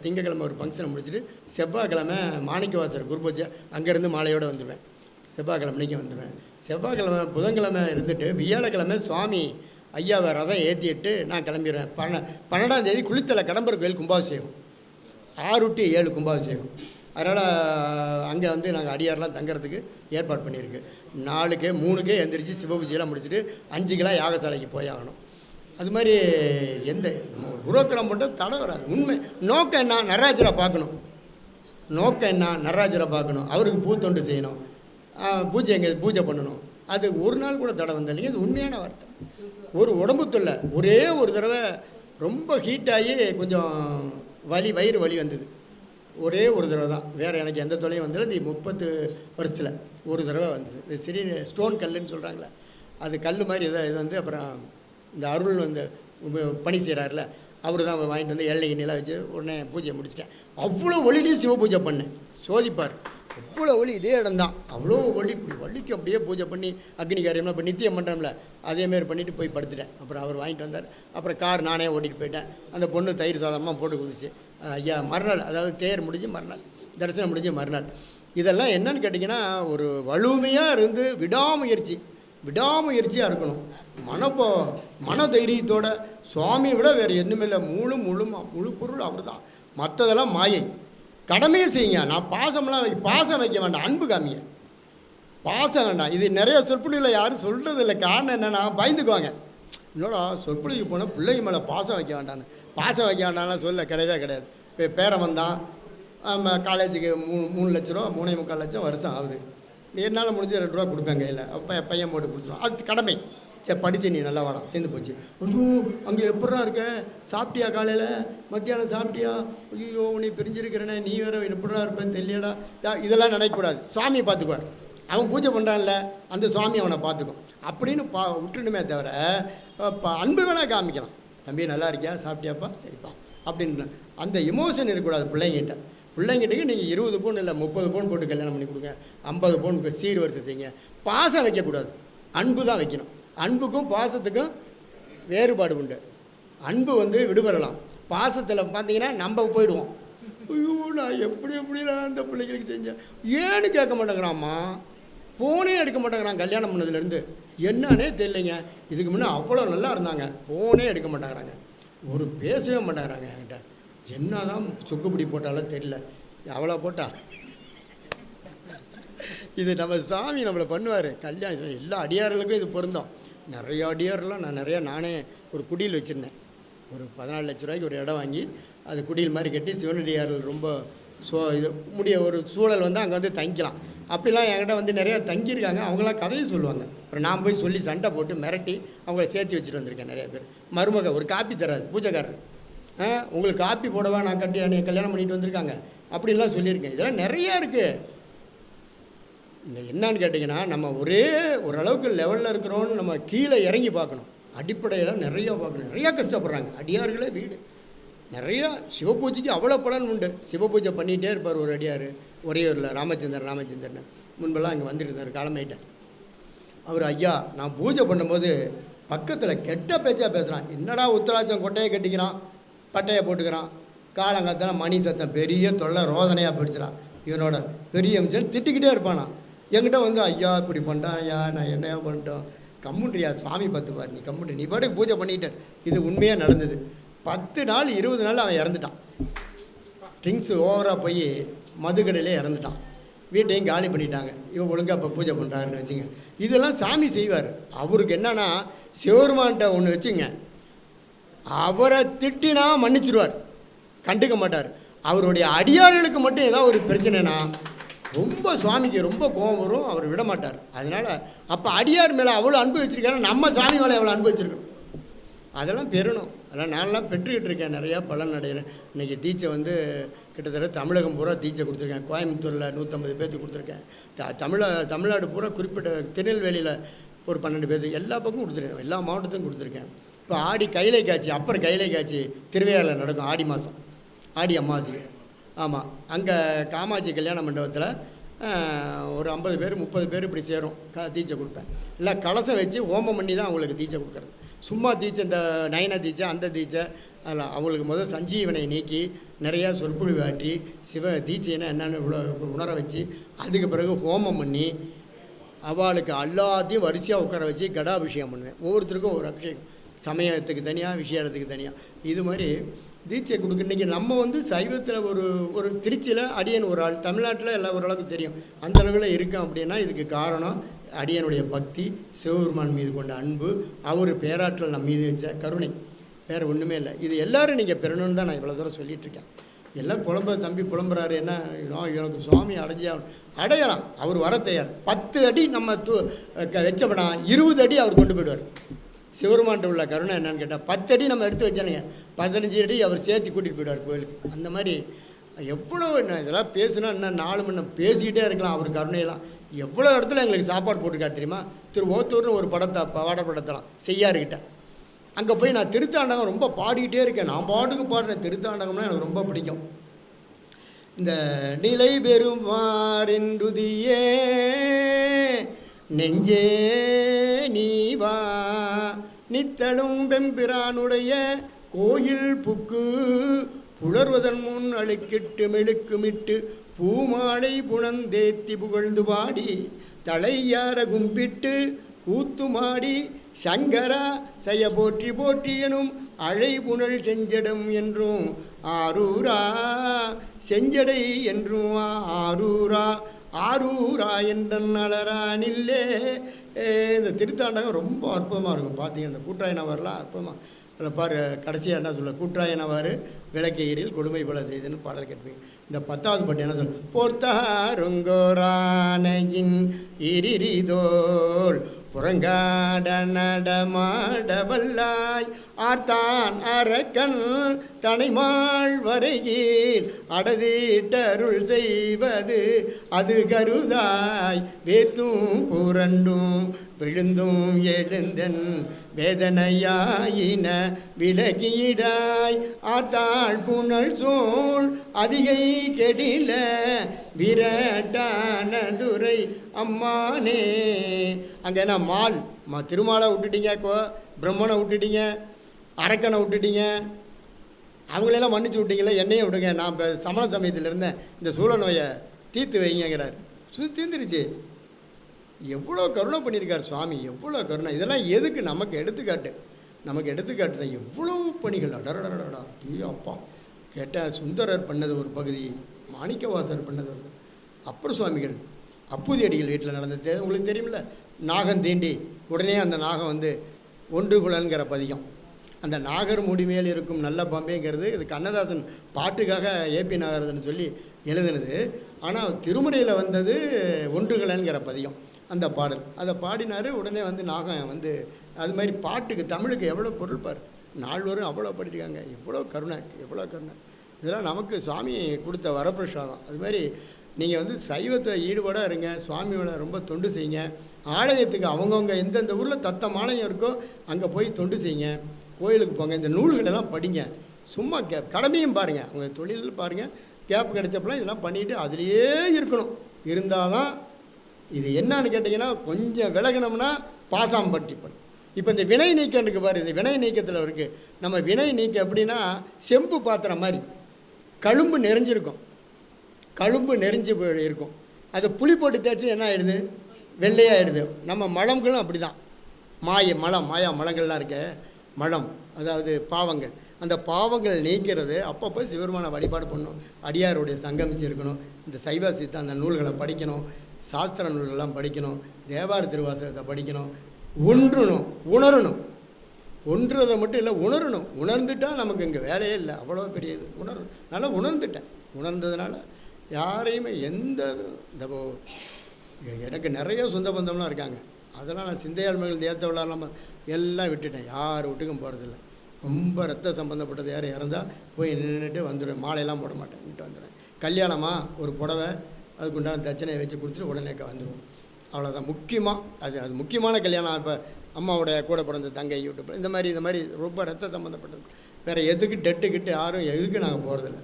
திங்கக்கிழமை ஒரு ஃபங்க்ஷனை முடிச்சுட்டு செவ்வாய்க்கிழமை மாணிக்கவாசர் குரு பூஜை அங்கேருந்து மாலையோடு வந்துடுவேன். செவ்வாய்க்கிழமைக்கு வந்துடுவேன். செவ்வாய்க்கிழமை புதன்கிழமை இருந்துட்டு வியாழக்கிழமை சுவாமி ஐயாவை ரதம் ஏற்றிட்டு நான் கிளம்பிடுவேன். 12ஆம் தேதி குளித்தலை கடம்பர் கோயில் கும்பாபிஷேகம், 6 to 7 கும்பாபிஷேகம். அதனால் அங்கே வந்து நாங்கள் அடியாரெலாம் தங்கிறதுக்கு ஏற்பாடு பண்ணியிருக்கு. 4க்கே 3க்கே எந்திரிச்சு சிவபூஜையெல்லாம் முடிச்சுட்டு 5க்கெலாம் யாகசாலைக்கு போய் ஆகணும். அது மாதிரி எந்த புரோக்கிராம் மட்டும் தடை வராது. உண்மை நோக்கம் என்ன? நடராஜரை பார்க்கணும். நோக்கம் என்ன? நடராஜரை பார்க்கணும், அவருக்கு பூத்தொண்டு செய்யணும், பூஜை எங்கே பூஜை பண்ணணும். அது ஒரு நாள் கூட தடை வந்தாலிங்க. அது உண்மையான வார்த்தை. ஒரு உடம்பு தொல்லை ஒரே ஒரு தடவை ரொம்ப ஹீட்டாகி கொஞ்சம் வயிறு வலி வந்தது. ஒரே ஒரு தடவை தான், வேறு எனக்கு எந்த தொல்லையும் வந்தது. இது 30 வருஷத்தில் ஒரு தடவை வந்தது. இந்த சிறி ஸ்டோன் கல்லுன்னு சொல்கிறாங்களே, அது கல் மாதிரி இது வந்து அப்புறம் இந்த அருள் வந்து பணி செய்கிறாருல, அவர் தான் வாங்கிட்டு வந்து எண்ணெய் நிலா வச்சு உடனே பூஜையை முடிச்சிட்டேன். அவ்வளோ ஒளிலையும் சிவ பூஜை பண்ணேன். சோதிப்பார், அவ்வளோ ஒளி இதே இடம் தான், அவ்வளோ ஒளி இப்படி வள்ளிக்கு அப்படியே பூஜை பண்ணி அக்னி காரியம்லாம் இப்போ நித்தியம் பண்ணுறோம்ல அதேமாரி பண்ணிவிட்டு போய் படுத்துட்டேன். அப்புறம் அவர் வாங்கிட்டு வந்தார். அப்புறம் கார் நானே ஓட்டிகிட்டு போயிட்டேன். அந்த பொண்ணு தயிர் சாதமாக போட்டு குதிச்சு ஐயா மறுநாள், அதாவது தேர் முடிஞ்சு மறுநாள், தரிசனம் முடிஞ்சு மறுநாள். இதெல்லாம் என்னன்னு கேட்டிங்கன்னா, ஒரு வலிமையாக இருந்து விடாமுயற்சியாக இருக்கணும். மன தைரியத்தோட சுவாமியை விட வேறு என்னுமே இல்லை. முழு பொருள் அவர் தான், மற்றதெல்லாம் மாயை. கடமையை செய்யுங்க. நான் பாசம் வைக்க வேண்டாம், அன்பு காமிங்க, பாசம் வேண்டாம். இது நிறைய சொற்பொழிவில் யாரும் சொல்கிறது இல்லை. காரணம் என்னென்னா பயந்துக்குவாங்க. என்னோட சொற்பொழிவுக்கு போனால் பிள்ளைங்க மேலே பாசம் வைக்க வேண்டான்னு. பாசம் வைக்க வேண்டாம்லாம் சொல்ல கிடையாது. இப்போ பேரன் வந்தான், காலேஜுக்கு 3 லட்ச ரூபா 3.25 லட்சம் வருஷம் ஆகுது. என்னால் முடிஞ்ச 2 ரூபா கொடுப்பேன் கையில். அப்போ பையன் போட்டு கொடுத்துருவோம். அது கடமை. சரி படித்து நீ நல்லா வாடா, தீர்ந்து போச்சு. ஐயோ அங்கே எப்படா இருக்க, சாப்பிட்டியா, காலையில் மத்தியானம் சாப்பிட்டியா, ஐயோ உன்னை பிரிஞ்சிருக்கிறேனே, நீ வேறு எப்படா இருப்பேன் தெரியலடா, இதெல்லாம் நினைக்கக்கூடாது. சுவாமியை பார்த்துக்குவார். அவன் பூஜை பண்ணுறான்ல, அந்த சுவாமி அவனை பார்த்துக்கும் அப்படின்னு விட்டுணுமே தவிர அன்பு வேணால் காமிக்கலாம். தம்பி நல்லா இருக்கியா, சாப்பிட்டியாப்பா, சரிப்பா அப்படின்னு அந்த எமோஷன் இருக்கக்கூடாது பிள்ளைங்கிட்டக்கு. நீங்கள் 20 பவுன் இல்லை 30 பவுன் போட்டு கல்யாணம் பண்ணி கொடுங்க, 50 பவுன் சீர் வரிசை செய்யுங்க. பாசம் வைக்கக்கூடாது, அன்பு தான் வைக்கணும். அன்புக்கும் பாசத்துக்கும் வேறுபாடு உண்டு. அன்பு வந்து விடுபடலாம், பாசத்தில் பார்த்தீங்கன்னா நம்ம போயிடுவோம். ஐயோ நான் எப்படிலாம் அந்த பிள்ளைங்களுக்கு செஞ்சேன் ஏன்னு கேட்க மாட்டேங்கிறாம்மா, ஃபோனே எடுக்க மாட்டேங்கிறான். கல்யாணம் பண்ணதுலேருந்து என்னன்னே தெரியலைங்க. இதுக்கு முன்னே அவ்வளோ நல்லா இருந்தாங்க, ஃபோனே எடுக்க மாட்டேங்கிறாங்க, ஒரு பேசவே மாட்டேங்கிறாங்க என்கிட்ட. என்ன தான் சுக்குப்பிடி போட்டாலும் தெரியல, அவ்வளோ போட்டா. இது நம்ம சாமி நம்மளை பண்ணுவார். கல்யாணம் எல்லா அடியார்களுக்கும் இது பொருந்தோம். நிறைய அடியாரெலாம் நானே ஒரு குடியில் வச்சுருந்தேன். ஒரு 14 லட்ச ரூபாய்க்கு ஒரு இடம் வாங்கி அது குடியில் மாதிரி கட்டி சிவனடியார்கள் ரொம்ப இது ஒரு சூழல் வந்து அங்கே வந்து தங்கிக்கலாம். அப்படிலாம் என்கிட்ட வந்து நிறையா தங்கியிருக்காங்க. அவங்களாம் கதையும் சொல்லுவாங்க. அப்புறம் நான் போய் சொல்லி சண்டை போட்டு மிரட்டி அவங்கள சேர்த்து வச்சுட்டு வந்திருக்கேன். நிறையா பேர் மருமக ஒரு காப்பி தராது பூஜைக்காரர், உங்களுக்கு காப்பி போடவா நான் கட்டி என்னை கல்யாணம் பண்ணிட்டு வந்திருக்காங்க அப்படிலாம் சொல்லியிருக்கேன். இதெல்லாம் நிறையா இருக்குது. இந்த என்னன்னு கேட்டிங்கன்னா, நம்ம ஒரே ஓரளவுக்கு லெவலில் இருக்கிறோன்னு நம்ம கீழே இறங்கி பார்க்கணும். அடிப்படையில் நிறையா பார்க்கணும். நிறையா கஷ்டப்படுறாங்க அடியார்களே. வீடு நிறையா சிவபூஜைக்கு அவ்வளோ பலன் உண்டு. சிவபூஜை பண்ணிகிட்டே இருப்பார் ஒரு அடியார். ஒரே ஊரில் ராமச்சந்திரன் முன்பெல்லாம் இங்கே வந்துட்டு இருந்தார், காலமாயிட்டார். அவர் ஐயா நான் பூஜை பண்ணும்போது பக்கத்தில் கெட்ட பேச்சாக பேசுகிறான். என்னடா உத்தராட்சம் கொட்டையை கட்டிக்கிறான், பட்டையை போட்டுக்கிறான், காலங்காத்தால மணி சத்தம் பெரிய தொல்லை ரோதனையாக போயிடுச்சுறான். இவனோட பெரிய அம்சம் திட்டிக்கிட்டே இருப்பானா. என்கிட்ட வந்து ஐயா இப்படி பண்ணிட்டான், ஐயா நான் என்னையா பண்ணிட்டோம், கம்முன்றியா சுவாமி பார்த்துப்பார், நீ கம்முன்றி, நீ பாட்டுக்கு பூஜை பண்ணிட்டேன். இது உண்மையாக நடந்தது. 10 நாள் 20 நாள் அவன் இறந்துட்டான். ட்ரிங்க்ஸ் ஓவராக போய் மதுக்கடையிலே இறந்துட்டான். வீட்டையும் காலி பண்ணிட்டாங்க. இவன் ஒழுங்காக இப்போ பூஜை பண்ணுறாருன்னு வச்சுங்க. இதெல்லாம் சாமி செய்வார். அவருக்கு என்னன்னா சிவருமான்கிட்ட ஒன்று வச்சுங்க, அவரை திட்டினா மன்னிச்சிடுவார். கண்டுக்க மாட்டார். அவருடைய அடியார்களுக்கு மட்டும் ஏதாவது ஒரு பிரச்சனைனா ரொம்ப சுவாமிக்கு ரொம்ப கோபம் வரும், அவர் விட மாட்டார். அதனால் அப்போ அடியார் மேலே அவ்வளோ அன்பு வச்சுருக்காரு, நம்ம சாமி மேலே எவ்வளோ அன்பு வச்சுருக்கணும், அதெல்லாம் பெறணும். அதெல்லாம் நான்லாம் பெற்றுக்கிட்டு இருக்கேன், நிறையா பலன் அடைகிறேன். இன்றைக்கி தீட்சை வந்து கிட்டத்தட்ட தமிழகம் பூரா தீட்சை கொடுத்துருக்கேன். கோயம்புத்தூரில் 150 பேர்த்துக்கு கொடுத்துருக்கேன். தமிழ்நாடு பூரா குறிப்பிட்ட திருநெல்வேலியில் ஒரு 12 பேர்த்துக்கு, எல்லா பக்கமும் கொடுத்துருக்கேன், எல்லா மாவட்டத்துக்கும் கொடுத்துருக்கேன். இப்போ ஆடி கைலை காட்சி, அப்பர் கைலை காட்சி திருவையாறில் நடக்கும் ஆடி மாதம், ஆடி அமாவாசைக்கு. ஆமாம், அங்கே காமாட்சி கல்யாண மண்டபத்தில் ஒரு 50 பேர் 30 பேர் இப்படி சேரும், தீட்சை கொடுப்பேன். எல்லாம் கலசம் வச்சு ஹோமம் பண்ணி தான் அவங்களுக்கு தீட்சை கொடுக்குறது. சும்மா தீட்சை, இந்த நயன தீட்சை அந்த தீட்சை அதில் அவங்களுக்கு முதல் சஞ்சீவனை நீக்கி நிறையா சொற்பொழிவு ஆற்றி தீட்சைன்னா என்னென்னு உணர வச்சு, அதுக்கு பிறகு ஹோமம் பண்ணி அவளுக்கு எல்லாத்தையும் வரிசையாக உட்கார வச்சு கடாபிஷேகம் பண்ணுவேன். ஒவ்வொருத்தருக்கும் ஒரு அபிஷேகம், சமயத்துக்கு தனியாக, விஷயத்துக்கு தனியாக, இது மாதிரி தீட்சை கொடுக்க. இன்றைக்கி நம்ம வந்து சைவத்தில் ஒரு திருச்சியில் அடியன் ஒரு ஆள், தமிழ்நாட்டில் எல்லாம் ஓரளவுக்கு தெரியும், அந்த அளவில் இருக்கேன். அப்படின்னா இதுக்கு காரணம் அடியனுடைய பக்தி, சிவபெருமான் மீது கொண்ட அன்பு, அவர் பேராற்றல் நம்ம மீது வச்ச கருணை, வேறு ஒன்றுமே இல்லை. இது எல்லோரும் நீங்கள் பெறணும்னு தான் நான் இவ்வளோ தூரம் சொல்லிகிட்ருக்கேன். எல்லாம் தம்பி புலம்புறாரு, என்ன எனக்கு சுவாமி அடையலாம், அவர் வர தயார். 10 அடி நம்ம வச்சோம்னா 20 அடி அவர் கொண்டு போயிடுவார். சிவருமான்ட்ட உள்ள கருணை என்னன்னு கேட்டால் 10 அடி நம்ம எடுத்து வச்சானுங்க, 15 அடி அவர் சேர்த்து கூட்டிகிட்டு போயிடுவார் கோயிலுக்கு. அந்த மாதிரி எவ்வளோ என்ன இதெல்லாம் பேசுனா இன்னும் 4 மணி நேரம் பேசிக்கிட்டே இருக்கலாம். அவர் கருணையெல்லாம் எவ்வளோ இடத்துல எங்களுக்கு சாப்பாடு போட்டிருக்காரு தெரியுமா? ஓத்தூர்னு ஒரு பாடப்படத்தலாம் செய்யாருக்கிட்ட, அங்கே போய் நான் திருத்தாண்டகம் ரொம்ப பாடிக்கிட்டே இருக்கேன். நான் பாட்டுக்கு பாடுறேன். திருத்தாண்டகம்னா எனக்கு ரொம்ப பிடிக்கும். இந்த நிலை பெறும் வாரின்றுதியே நெஞ்சே நீவா நித்தலும் பெம்பிரானுடைய கோயில் புக்கு புலர்வதன் முன் அழுக்கிட்டு மெழுக்குமிட்டு பூமாலை புனந்தேத்தி புகழ்ந்து பாடி தலையார கும்பிட்டு கூத்துமாடி சங்கரா செய்ய போற்றி போற்றி எனும் அழை புனல் செஞ்சடம் என்றும் ஆரூரா செஞ்சடை என்றும் ஆரூரா ஆரூரா என்றன் அலரானில்லே. இந்த திருத்தாண்டகம் ரொம்ப அற்புதமாக இருக்கும். பார்த்தீங்கன்னா இந்த கூட்டாயனவரெலாம் அற்புதமாக அதில் பாரு, கடைசியாக என்ன சொல்ல, கூட்டாயனவாறு விளக்கையீரில் கொடுமை போல செய்துன்னு பாடல் கேட்பீங்க. இந்த 10வது பாட்டு என்ன சொல்ல, போர்த்தாருங்கோரானையின் இரிதோல் புறங்காட நடமாடவல்லாய் ஆர்த்தான் அரக்கன் தனைமாள் வரையில் அடதீட்டருள் செய்வது அது கருதாய் வேத்தும் புரண்டும் விழுந்தும் எழுந்தன் வேதனையாயின விலகியிடாய் ஆத்தாள் புனல் சூழ் அதிகை கெடில விரட்டான துரை அம்மானே. அங்கே என்ன திருமாலை விட்டுட்டீங்க, பிரம்மனை விட்டுட்டீங்க, அரக்கனை விட்டுட்டீங்க, அவங்களெல்லாம் மன்னிச்சு விட்டீங்களே, என்னையும் விடுங்க, நான் இப்போ சமண சமயத்தில் இருந்தேன், இந்த சூழ நோயை தீர்த்து வைங்கிறார். தீர்ந்துருச்சு. எவ்வளோ கருணை பண்ணியிருக்கார் சுவாமி, எவ்வளோ கருணை. இதெல்லாம் எதுக்கு? நமக்கு எடுத்துக்காட்டு தான். எவ்வளோ பணிகள், அடடடடா அப்பா கேட்டால் சுந்தரர் பண்ணது ஒரு பகுதி, மாணிக்கவாசர் பண்ணது ஒரு, அப்பர் சுவாமிகள் அப்பூதி அடிகள் வீட்டில் நடந்தது உங்களுக்கு தெரியுமில்ல. நாகம் தீண்டி உடனே அந்த நாகம் வந்து ஒன்று குலன்கிற பதிகம், அந்த நாகர் முடிமேல் இருக்கும் நல்ல பம்பேங்கிறது இது கண்ணதாசன் பாட்டுக்காக ஏபி நாகரதன் சொல்லி எழுதுனது. ஆனால் திருமுறையில் வந்தது ஒன்றுகளன்கிற பதிகம், அந்த பாடல் அதை பாடினார். உடனே வந்து நாகம் வந்து அது மாதிரி பாட்டுக்கு தமிழுக்கு எவ்வளோ பொருள் பார், நால்வரும் அவ்வளோ படிச்சிருக்காங்க. எவ்வளோ கருணை. இதெல்லாம் நமக்கு சுவாமி கொடுத்த வரப்பிரசாதம். அது மாதிரி நீங்கள் வந்து சைவத்தை ஈடுபாடாக இருங்க, சுவாமியோட ரொம்ப தொண்டு செய்யுங்க. ஆலயத்துக்கு அவங்கவுங்க எந்தெந்த ஊரில் தத்தம் ஆலயம் இருக்கோ அங்கே போய் தொண்டு செய்யுங்க, கோயிலுக்கு போங்க, இந்த நூல்களெல்லாம் படிங்க. சும்மா கடமையும் பாருங்கள், உங்கள் தொழில் பாருங்கள், கேப் கிடைச்சப்பெல்லாம் இதெல்லாம் பண்ணிவிட்டு அதுலேயே இருக்கணும். இருந்தால் தான் இது என்னான்னு கேட்டிங்கன்னா, கொஞ்சம் விலகினோம்னா பாசாம்பட்டி பண்ணும். இப்போ இந்த வினை நீக்கம் இருக்குது பாரு, இந்த வினை நீக்கத்தில் இருக்குது. நம்ம வினை நீக்கம் எப்படின்னா, செம்பு பாத்திரம் மாதிரி கழும்பு நெறிஞ்சிருக்கும், கழும்பு நெறிஞ்சு இருக்கும். அதை புளி போட்டு தேய்ச்சி என்ன ஆகிடுது, வெள்ளையாகிடுது. நம்ம மலம்களும் அப்படி தான், மாயா மலங்கள்லாம் இருக்க மலம், அதாவது பாவங்கள். அந்த பாவங்கள் நீக்கிறது அப்பப்போ சிவருமான வழிபாடு பண்ணணும், அடியாருடைய சங்கமிச்சு இருக்கணும், இந்த சைவ சித்தாந்த நூல்களை படிக்கணும், சாஸ்திர நூல்கள்லாம் படிக்கணும், தேவார திருவாசகத்தை படிக்கணும், உணரணும். ஒன்றதை மட்டும் இல்லை, உணரணும். உணர்ந்துட்டால் நமக்கு இங்கே வேலையே இல்லை. அவ்வளோ பெரிய இது நல்லா உணர்ந்துட்டேன். உணர்ந்ததுனால யாரையுமே எந்த இந்த எனக்கு நிறைய சொந்த பந்தம்லாம் இருக்காங்க. அதெல்லாம் நான் சிந்தையாழ்மைகள் ஏற்ற விழாலாம் எல்லாம் விட்டுட்டேன். யார் வீட்டுக்கும் போகிறதில்ல. ரொம்ப ரத்த சம்மந்தப்பட்டது யார் இறந்தால் போய் நின்றுட்டு வந்துடுவேன். மாலையெல்லாம் போட மாட்டேன், நின்றுட்டு வந்துடுவேன். கல்யாணமாக ஒரு புடவை அதுக்குண்டான தட்சணையை வச்சு கொடுத்துட்டு உடனே வந்துடுவோம். அவ்வளோதான். முக்கியமாக அது முக்கியமான கல்யாணம். இப்போ அம்மாவுடைய கூட பிறந்த தங்கை யூடியூப் இந்த மாதிரி ரொம்ப ரத்த சம்மந்தப்பட்டது. வேறு எதுக்கு டெட்டுக்கிட்டு யாரும் எதுக்கு நாங்கள் போகிறதில்ல.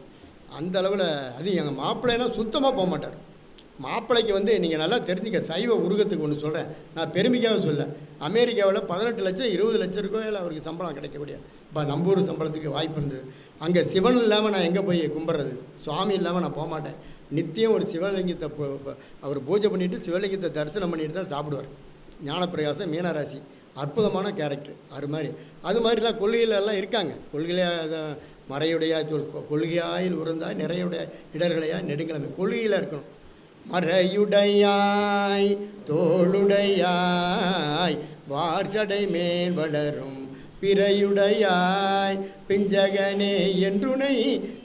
அந்த அளவில் அது எங்கள் மாப்பிள்ளைனா சுத்தமாக போக மாட்டார். மாப்பிள்ளைக்கு நீங்கள் நல்லா தெரிஞ்சுக்க, சைவ உருகத்துக்கு ஒன்று சொல்கிறேன், நான் பெருமைக்காக சொல்ல. அமெரிக்காவில் 18 லட்சம் 20 லட்சம் ரூபாயில் அவருக்கு சம்பளம் கிடைக்கக்கூடிய இப்போ நம்பூர் சம்பளத்துக்கு வாய்ப்பு இருந்தது. அங்கே சிவன் இல்லாமல் நான் எங்கே போய் கும்பிட்றது? சுவாமி இல்லாமல் நான் போக மாட்டேன். நித்தியம் ஒரு சிவலிங்கத்தை அவர் பூஜை பண்ணிவிட்டு சிவலிங்கத்தை தரிசனம் பண்ணிட்டு தான் சாப்பிடுவார். ஞானப்பிரகாசம், மீனராசி, அற்புதமான கேரக்டர். அது மாதிரிலாம் கொள்கையிலெல்லாம் இருக்காங்க. கொள்கையாக மறையுடையாய் கொள்கையாயில் உறந்தாய் நிறையுடைய இடர்களையாய் நெடுங்கிழமை கொள்கையில் இருக்கணும். மறையுடையாய் தோளுடையாய் வார்சடை மேல் வளரும் பிறையுடையாய் பிஞ்சகனே என்றுனை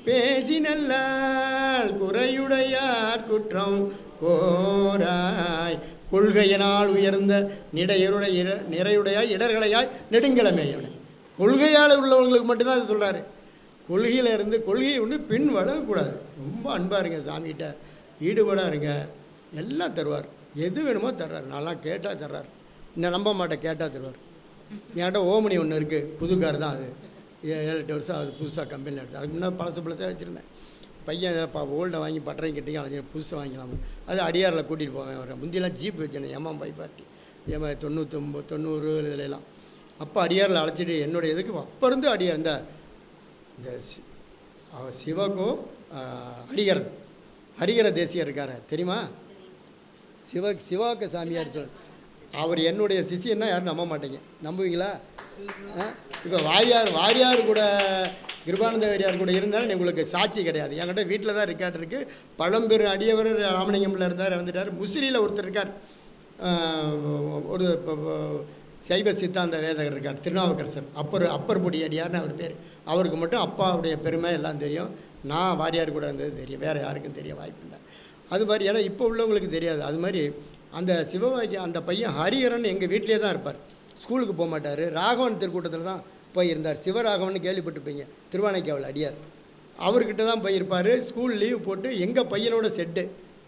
பேசினல்லால் குறையுடையார் குற்றம் கோராய் கொள்கையினால் உயர்ந்த நிறையுடையாய் இடர்களையாய் நெடுங்கிழமையவனை. கொள்கையால் உள்ளவங்களுக்கு மட்டும்தான் அது சொல்கிறாரு. கொள்கையில் இருந்து கொள்கையை ஒன்று பின் வளரக்கூடாது. ரொம்ப அன்பாக இருங்க, சாமிகிட்ட ஈடுபாடாக இருங்க, எல்லாம் தருவார். எது வேணுமோ தர்றார். நான்லாம் கேட்டால் தர்றார். இன்னும் நம்ப மாட்டேன், கேட்டால் தருவார். என்கிட்ட ஓமனி ஒன்று இருக்குது, புது கார் தான் அது. 7-8 வருஷம் அது புதுசாக கம்பெனியில் எடுத்து. அதுக்கு முன்னாடி பழசாக வச்சுருந்தேன். பையன் ஓல்டை வாங்கி பட்டறையும் கட்டிங்க அழைச்சி புதுசாக வாங்கிக்கலாம். அது அடியாரில் கூட்டிகிட்டு போவேன். வரேன். முந்தியெல்லாம் ஜீப் வச்சேன், எம்எம் 5 பார்ட்டி 99 90 இதுலாம். அப்போ அடியாரில் அழைச்சிட்டு என்னுடைய இதுக்கு அப்போ இருந்து அடியார் இந்த சிவகோ ஹரிகர தேசியர் இருக்கார் தெரியுமா? சிவாக்க சாமியார் சொல். அவர் என்னுடைய சிஷியன்னா யாரும் நம்ப மாட்டீங்க. நம்புவீங்களா? இப்போ வாரியார் கூட கிருபானந்த வாரியார் கூட இருந்தாலும் உங்களுக்கு சாட்சி கிடையாது. என்கிட்ட வீட்டில் தான் ரெக்கார்டு இருக்குது. பழம்பெரும் அடியவர் ராமலிங்கமில் இருந்தார், இறந்துட்டார். முசிறியில் ஒருத்தர் இருக்கார், ஒரு சைவ சித்தாந்த வேதகர் இருக்கார், திருநாவுக்கரசர். அப்பர் பொடி அடியார்னு அவர் பேர். அவருக்கு மட்டும் அப்பாவுடைய பெருமை எல்லாம் தெரியும். நான் வாரியார் கூட இருந்தது தெரியும், வேறு யாருக்கும் தெரிய வாய்ப்பில்லை. அது மாதிரி ஏன்னா இப்போ உள்ளவங்களுக்கு தெரியாது. அது மாதிரி அந்த சிவவாக்கி அந்த பையன் ஹரிஹரன் எங்கள் வீட்டிலே தான் இருப்பார். ஸ்கூலுக்கு போக மாட்டார். ராகவன் திருக்கூட்டத்தில் தான் போயிருந்தார். சிவராகவன் கேள்விப்பட்டிருப்பீங்க, திருவானைக்காவல் அடியார். அவர்கிட்ட தான் போயிருப்பார். ஸ்கூல் லீவ் போட்டு எங்கள் பையனோட செட்டு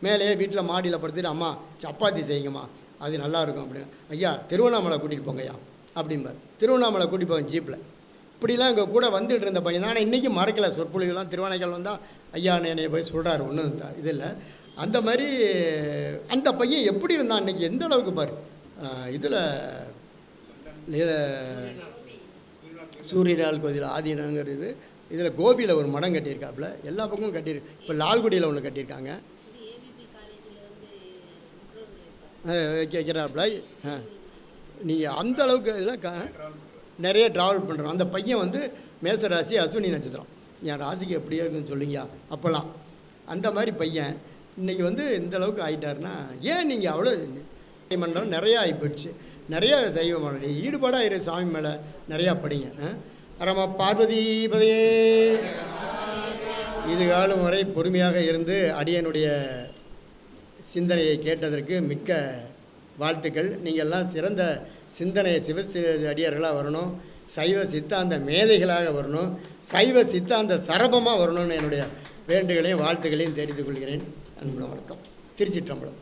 மேலேயே வீட்டில் மாடியில் படுத்துட்டு, அம்மா சப்பாத்தி செய்யுங்கம்மா, அது நல்லாயிருக்கும் அப்படின்னு. ஐயா திருவண்ணாமலை கூட்டிகிட்டு போங்கய்யா அப்படிம்பார். திருவண்ணாமலை கூட்டிகிட்டு போவேன் ஜீப்பில். இப்படிலாம் எங்கள் கூட வந்துட்டு இருந்த பையன் தான். ஆனால் இன்றைக்கி மறக்கலை. சொற்பொழிவுலாம் திருவானைக்கால் வந்தால் ஐயா என்னைய போய் சொல்கிறார், ஒன்றும் இது இல்லை. அந்த மாதிரி அந்த பையன் எப்படி இருந்தான் அன்றைக்கி, எந்த அளவுக்கு பாரு. இதில் சூரியலால் கோதில் ஆதீனங்கிறது இதில் கோபியில் ஒரு மடம் கட்டியிருக்காப்புல. எல்லா பக்கமும் கட்டியிருக்கு. இப்போ லால்குடியில் ஒன்று கட்டியிருக்காங்க வைக்கிறாப்புல. நீங்கள் அந்த அளவுக்கு இதெல்லாம் நிறைய ட்ராவல் பண்ணுறோம். அந்த பையன் மேசராசி அஸ்வினி நட்சத்திரம். என் ராசிக்கு எப்படியா இருக்குன்னு சொல்லுங்க அப்போல்லாம். அந்த மாதிரி பையன் இன்றைக்கி இந்த அளவுக்கு ஆகிட்டாருன்னா ஏன் நீங்கள் அவ்வளோ மண்டலம் நிறையா ஆகிப்போயிடுச்சு. நிறையா சைவ மண்டலம் ஈடுபாடாக இரு. சாமி மேலே நிறையா படிங்க. அரமா பார்வதி பதையே. இது காலம் வரை பொறுமையாக இருந்து அடியனுடைய சிந்தனையை கேட்டதற்கு மிக்க வாழ்த்துக்கள். நீங்கள் எல்லாம் சிறந்த சிந்தனை அடியார்களாக வரணும், சைவ சித்தாந்த மேதைகளாக வரணும், சைவ சித்தாந்த சரபமாக வரணும்னு என்னுடைய வேண்டுகளையும் வாழ்த்துக்களையும் தெரிந்து கொள்கிறேன். அன்புடன் வணக்கம். திருச்சிற்றம்பலம்.